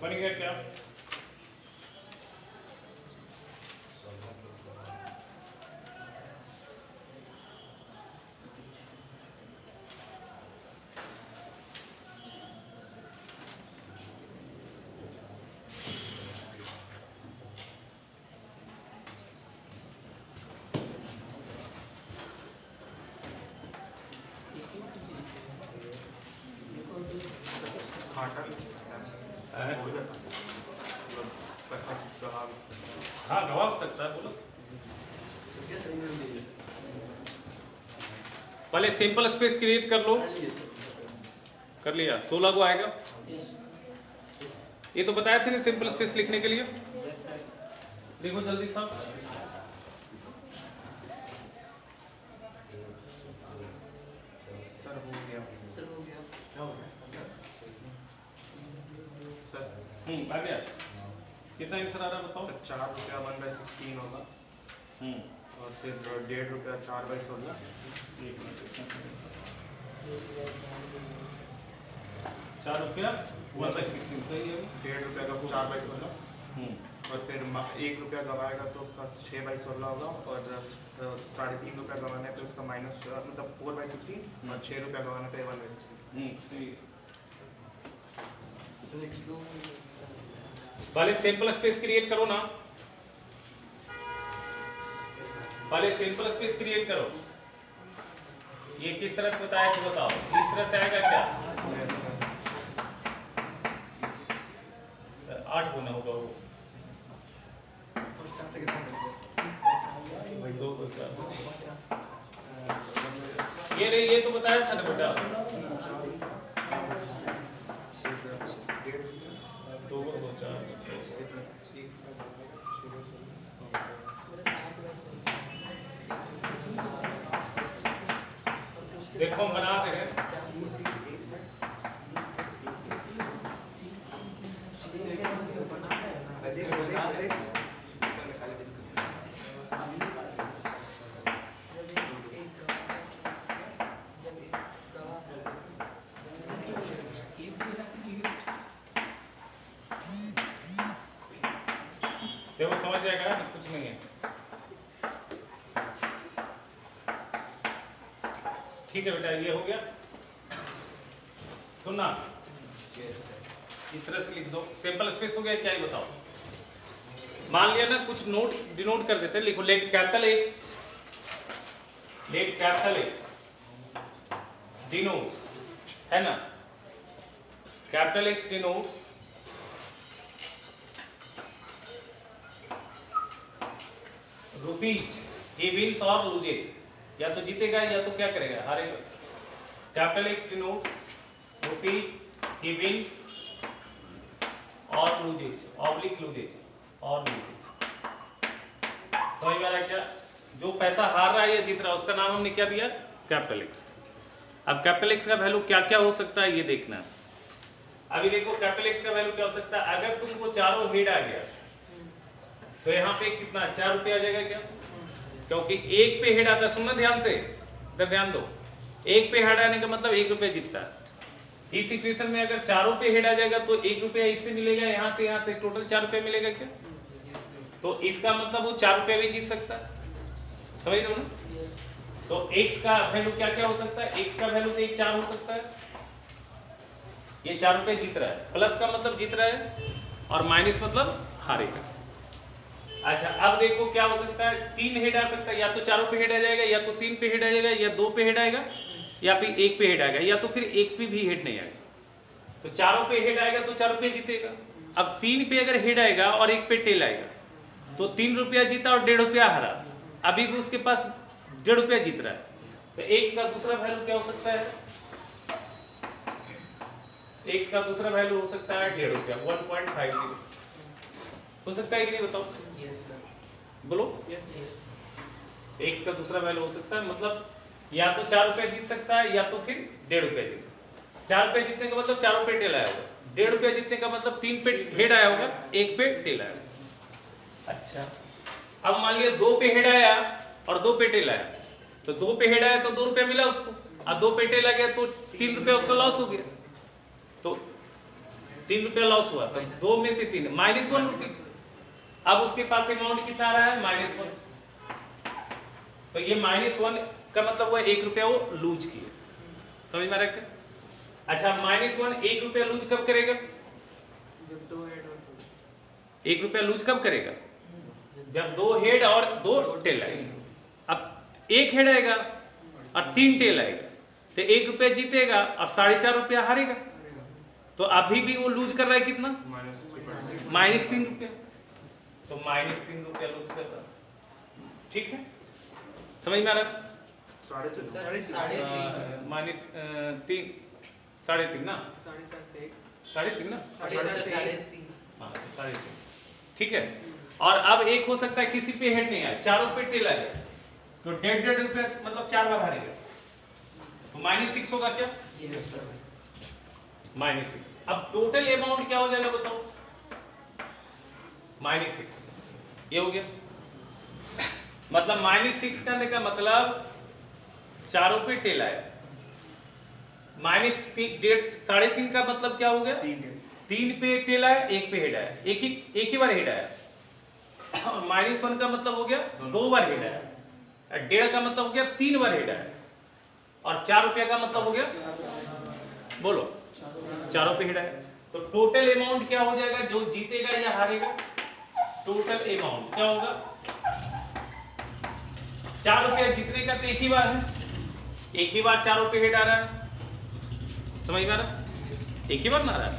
बन गया क्या? हाँ गवा सकता है, बोलो। पहले सिंपल स्पेस क्रिएट कर लो। कर लिया? 16 को आएगा। ये तो बताया थे ना सिंपल स्पेस लिखने के लिए। देखो जल्दी सब। सर हो गया। सर हो गया। क्या हो गया? सर आ गया। कितना आंसर आ रहा है बताओ? सर 4 रुपया 1/16 होगा और फिर 1.5 रुपया 4/16। 4 रुपया 1/16 सही है। 1.5 रुपया का 4/16 और फिर 1 रुपया गवाएगा तो उसका 6/16 होगा और 3.5 रुपया गवाने पे उसका माइनस मतलब 4/16 और 6 रुपया गवाने पे 1/16। सही। पहले सिंपल स्पेस क्रिएट करो ना। पहले सिंपल स्पेस क्रिएट करो। ये किस तरह से बताया तो बताओ। इस तरह से आएगा क्या? 8 गुना होगा वो। ये नहीं, ये तो बताया था ना बेटा। 2 2 4 देखो हम बनाते हैं। देखो समझ जाएगा, कुछ नहीं है। ठीक है बेटा, ये हो गया। सुनना, इस तरह से लिख दो। सिंपल स्पेस हो गया क्या, ये बताओ। मान लिया ना, कुछ नोट डिनोट कर देते हैं। लिखो लेट कैपिटल एक्स डिनोट्स, है ना। Capital x denotes rupees, he wins और लूजेज, या तो जीतेगा या तो क्या करेगा, हारेगा। Capital x denotes rupees, he wins और लूजेज, ऑब्लिक लूजेज और लूजेज। समझ में आ रहा है क्या? जो पैसा हार रहा है या जीत रहा है उसका नाम हमने क्या दिया, कैपिटल एक्स। अब कैपिटल एक्स का वैल्यू क्या क्या हो सकता है ये देखना है। अभी देखो कैपिटल एक्स का वैल्यू क्या हो सकता है, अगर तुमको चारों हेड आ गया तो यहाँ पे कितना 4 रुपये आ जाएगा क्या, क्योंकि एक पे हेड आता है। सुनना ध्यान से, इधर ध्यान दो, एक पे हेड आने का मतलब 1 रुपया जीतता है। इस सिचुएशन में अगर चारों पे हेड आ जाएगा तो 1 रुपया इससे मिलेगा, यहाँ से टोटल 4 रुपया मिलेगा क्या, तो इसका मतलब वो 4 रुपया भी जीत सकता है। समझ रहे हो ना। तो x का वैल्यू क्या क्या हो सकता है, x का वैल्यू तो 1 4 हो सकता है, ये 4 रुपये जीत रहा है, प्लस का मतलब जीत रहा है और माइनस मतलब हारेगा। अच्छा अब देखो क्या हो सकता है, 3 हेड आ सकता है, या तो चारों पे हेड आ जाएगा, या तो 3 पे हेड आ जाएगा, या 2 पे हेड आएगा, या फिर 1 पे हेड आएगा, या तो फिर 1 पे भी हेड नहीं आएगा। तो चारों पे हेड आएगा तो 4 रुपये जीतेगा। अब 3 पे अगर हेड आएगा और 1 पे टेल आएगा तो 3 रुपया जीता और 1.5 रुपया हारा, अभी भी उसके पास 1.5 रुपया जीत रहा है। तो x का दूसरा वैल्यू क्या हो सकता है, x का दूसरा वैल्यू हो सकता है 1.5 रुपया, 1.50 हो सकता है कि नहीं, बताओ बोलो। x का दूसरा वैल्यू हो सकता है, मतलब या तो 4 रुपया जीत सकता है या तो फिर 1.5 रुपया जीत सकता है। 4 रुपये जीतने का मतलब 4 रुपये टेल आया होगा, 1.5 रुपया जीतने का मतलब 3 पे हेड आया होगा, 1 पे टेल आया होगा। अच्छा अब मान लिया 2 पे हेड आया और 2 पे टेल आया, तो 2 पे हेड आया तो 2 रुपया मिला उसको, और 2 पे टेल आ गया तो 3 रुपया उसका लॉस हो गया, तो 3 रुपया लॉस हुआ, तो 2 में से 3 -1 रुपये। अब उसके पास अमाउंट कितना आ रहा है, -1, तो ये -1 का मतलब वो 1 रुपया वो लूज किए। समझ में आ रहा है। अच्छा -1 1 रुपया लूज कब करेगा, जब 2 हेड और 1 रुपया लूज कब करेगा, जब 2 हेड और 2 टेल आएगा। अब 1 हेड आएगा और 3 टेल आएगा तो 1 रुपया जीतेगा और 4.5 रुपया हारेगा, तो अभी भी वो लूज कर रहा है कितना, -3 रुपया, तो -3 रुपया लूज कर रहा है। ठीक है, समझ में आ रहा है। साढ़े तीन -3 3.5 ना, 3.5 ना, हाँ 3.5, ठीक है। और अब एक हो सकता है किसी पे हेड नहीं आया, चारों पे टेल आ गया, तो 1.5 रुपया मतलब 4 बार हारेगा, तो -6 होगा क्या, -6। अब टोटल अमाउंट क्या हो जाएगा बताओ, -6, ये हो गया। मतलब -6 करने का मतलब चारों पे टेल आया, -3.5 का मतलब क्या हो गया, 3 पे टेल आया, 1 पे हेड आया, एक ही बार हेड आया, और -1 का मतलब हो गया 2 बार हेड आया, 1.5 का मतलब हो गया 3 बार हेड आया, और 4 रुपया का मतलब हो गया, बोलो, चारों पे हेड आया। तो टोटल अमाउंट क्या हो जाएगा, जो जीतेगा या हारेगा, टोटल अमाउंट क्या होगा, 4 रुपया जीतने का तो एक ही बार है, एक ही बार 4 रुपये हेड आ रहा है, समझ में आ रहा, एक ही बार ना आ रहा है,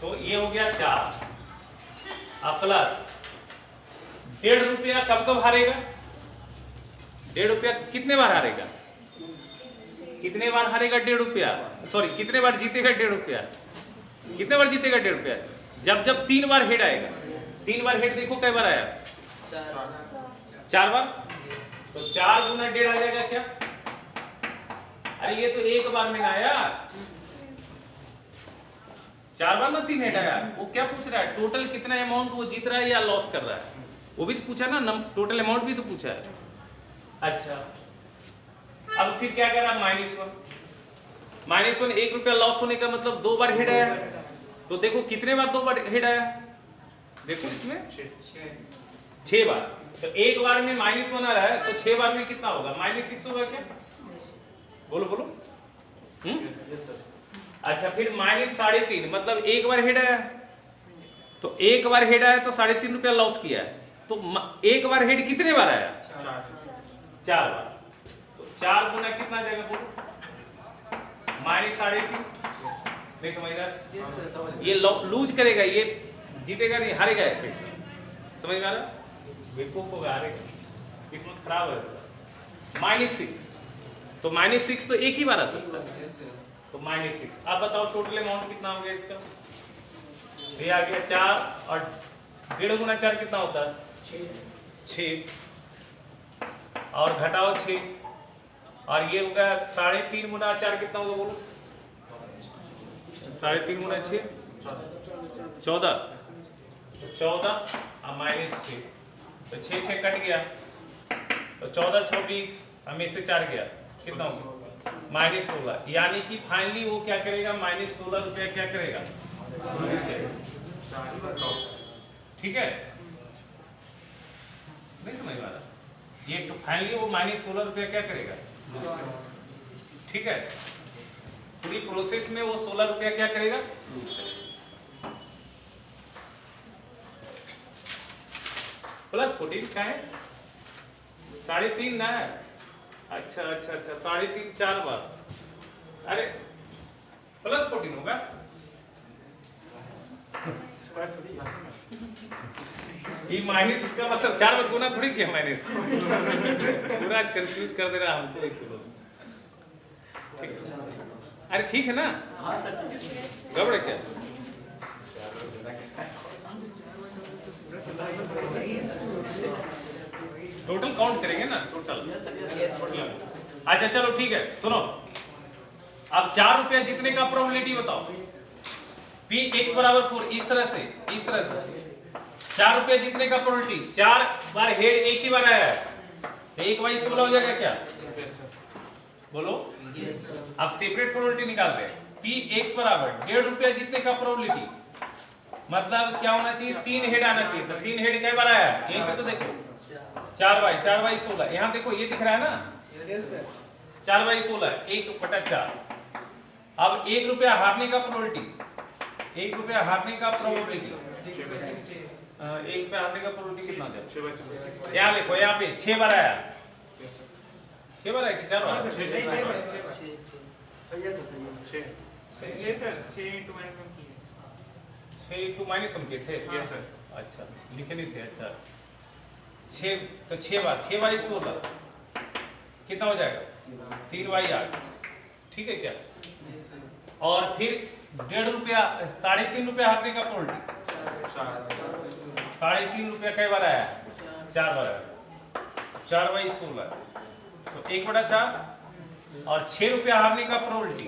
तो ये हो गया 4 प्लस 1.5 रुपया कब हारेगा, 1.5 रुपया कितने बार हारेगा, कितने बार हारेगा 1.5 रुपया, सॉरी कितने बार जीतेगा 1.5 रुपया, कितने बार जीतेगा 1.5 रुपया, जब 3 बार हेड आएगा, 3 बार हेड देखो कई बार आया, 4 बार, तो 4 गुना 1.5 आ जाएगा क्या, अरे ये तो एक बार में आया, 4 बार ना 3 हेड आया। वो क्या पूछ रहा है, टोटल कितना अमाउंट वो जीत रहा है या लॉस कर रहा है, वो भी तो पूछा ना, टोटल अमाउंट भी तो पूछा है। अच्छा अब फिर क्या करा, -1 1 रुपया लॉस होने का मतलब 2 बार हेड आया, तो देखो कितने बार 2 बार हेड आया, देखो इसमें 6 बार, तो एक बार में -1 आ रहा है, तो 6 बार में कितना होगा, -6 होगा क्या, बोलो बोलो। अच्छा फिर -3.5 मतलब एक बार हेड आया, तो एक बार हेड आया तो 3.5 रुपया लॉस किया है, तो एक बार हेड कितने बार आया, 4 बार, तो 4 गुना कितना आ जाएगा बोलो, -3.5, नहीं समझ रहा, ये लूज करेगा, ये जीतेगा नहीं, हारेगा कैसे, समझ में आ रहा, बेवकूफ होगा, हारेगा, किस्मत खराब है उसका। -6, तो -6 तो एक ही बार आ सकता है, तो -6। अब बताओ टोटल अमाउंट कितना हो गया इसका, ये आ गया 4 और 1.5 गुना 4 कितना होता है, 6, और घटाओ 6, और ये होगा 3.5 गुना 4 कितना होगा बोलो, 3.5 गुना 6 14, 14 और -6 तो 6 कट गया तो 14 24 हमें से 4 गया कितना होगा -16 यानी कि फाइनली वो क्या करेगा -16 रुपया क्या करेगा ठीक है नहीं समझ में आ रहा ये तो फाइनली वो -16 रुपया क्या करेगा ठीक है पूरी प्रोसेस में वो 16 रुपया क्या करेगा +14 क्या है 3.5 ना है अच्छा 3.5 4 बार अरे +14 होगा ये माइनस का मतलब 4 बार गुना थोड़ी किया माइनस पूरा कंफ्यूज कर दे रहा हमको अरे ठीक है ना हाँ सर गड़बड़ क्या टोटल काउंट करेंगे ना टोटल अच्छा चलो ठीक है सुनो अब 4 रुपया जीतने का प्रोबेबिलिटी बताओ P x बराबर 4 इस तरह से 4 रुपया जीतने का प्रोबेबिलिटी 4 बार हेड एक ही बार आया है तो 1 बाई 16 हो जाएगा क्या बोलो अब सेपरेट प्रोबेबिलिटी निकाल रहे हैं P x बराबर 1.5 रुपया जीतने का प्रोबेबिलिटी मतलब क्या होना चाहिए 3 हेड आना चाहिए तो 3 हेड कई बार आया यहीं पे तो देखो 4 बाई 16 यहाँ देखो ये दिख रहा है ना 4 बाई 16 1/4 अब 1 रुपया हारने का प्रोबेबिलिटी 1 रुपया हारने का प्रोबेबिलिटी 1 रुपया हारने का प्रोबेबिलिटी कितना है यहाँ देखो यहाँ पे 6 बार आया 6 बार आया कि 4 बार 6 into -1 के थे यस सर अच्छा लिखे नहीं थे अच्छा 6 तो 6 बार 6 बाई 16 कितना हो जाएगा 3 बाई 8 ठीक है क्या और फिर 1.5 रुपया 3.5 रुपया हारने का प्रोबेबिलिटी 3.5 रुपया कई बार आया 4 बार आया 4 बाई 16 तो 1/4 और 6 रुपया हारने का प्रोबेबिलिटी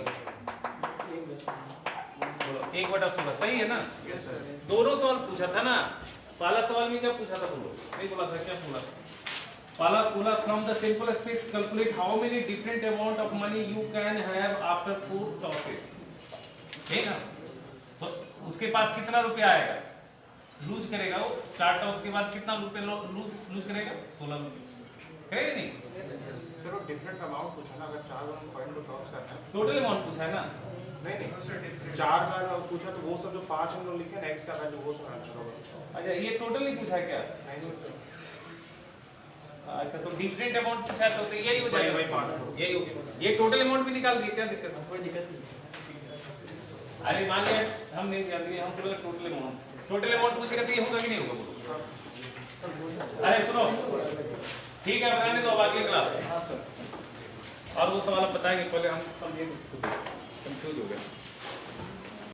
1/16 सही है ना दोनों सवाल पूछा था ना पहला सवाल में क्या पूछा था बोलो नहीं बोला था क्या बोला पहला बोला from the simple space calculate how many different amount of money you can have after 4 tosses ठीक है तो उसके पास कितना रुपया आएगा लूज करेगा वो 4 टॉस के बाद कितना रुपया लूज करेगा 16 रुपये करेगा नहीं सर वो डिफरेंट अमाउंट पूछा ना अगर 4 बार पॉइंट को क्रॉस करना है टोटल अमाउंट पूछा है ना नहीं 4 बार पूछा तो वो सब जो 5 हम लोग लिखे ना x का वैल्यू वो सब आंसर होगा अच्छा ये टोटल नहीं पूछा क्या नहीं सर अच्छा तो डिफरेंट अमाउंट पूछा तो यही हो जाएगा वही 5 यही हो गया ये टोटल अमाउंट भी निकाल दिए क्या दिक्कत है कोई दिक्कत नहीं अरे मान लिया हम नहीं जानते हम केवल टोटल अमाउंट पूछेगा तो ये होगा कि नहीं होगा अरे सुनो ठीक है बताने दो बाकी क्लास हाँ सर और वो सवाल आप बताएंगे पहले हम समझेंगे कंफ्यूज हो गए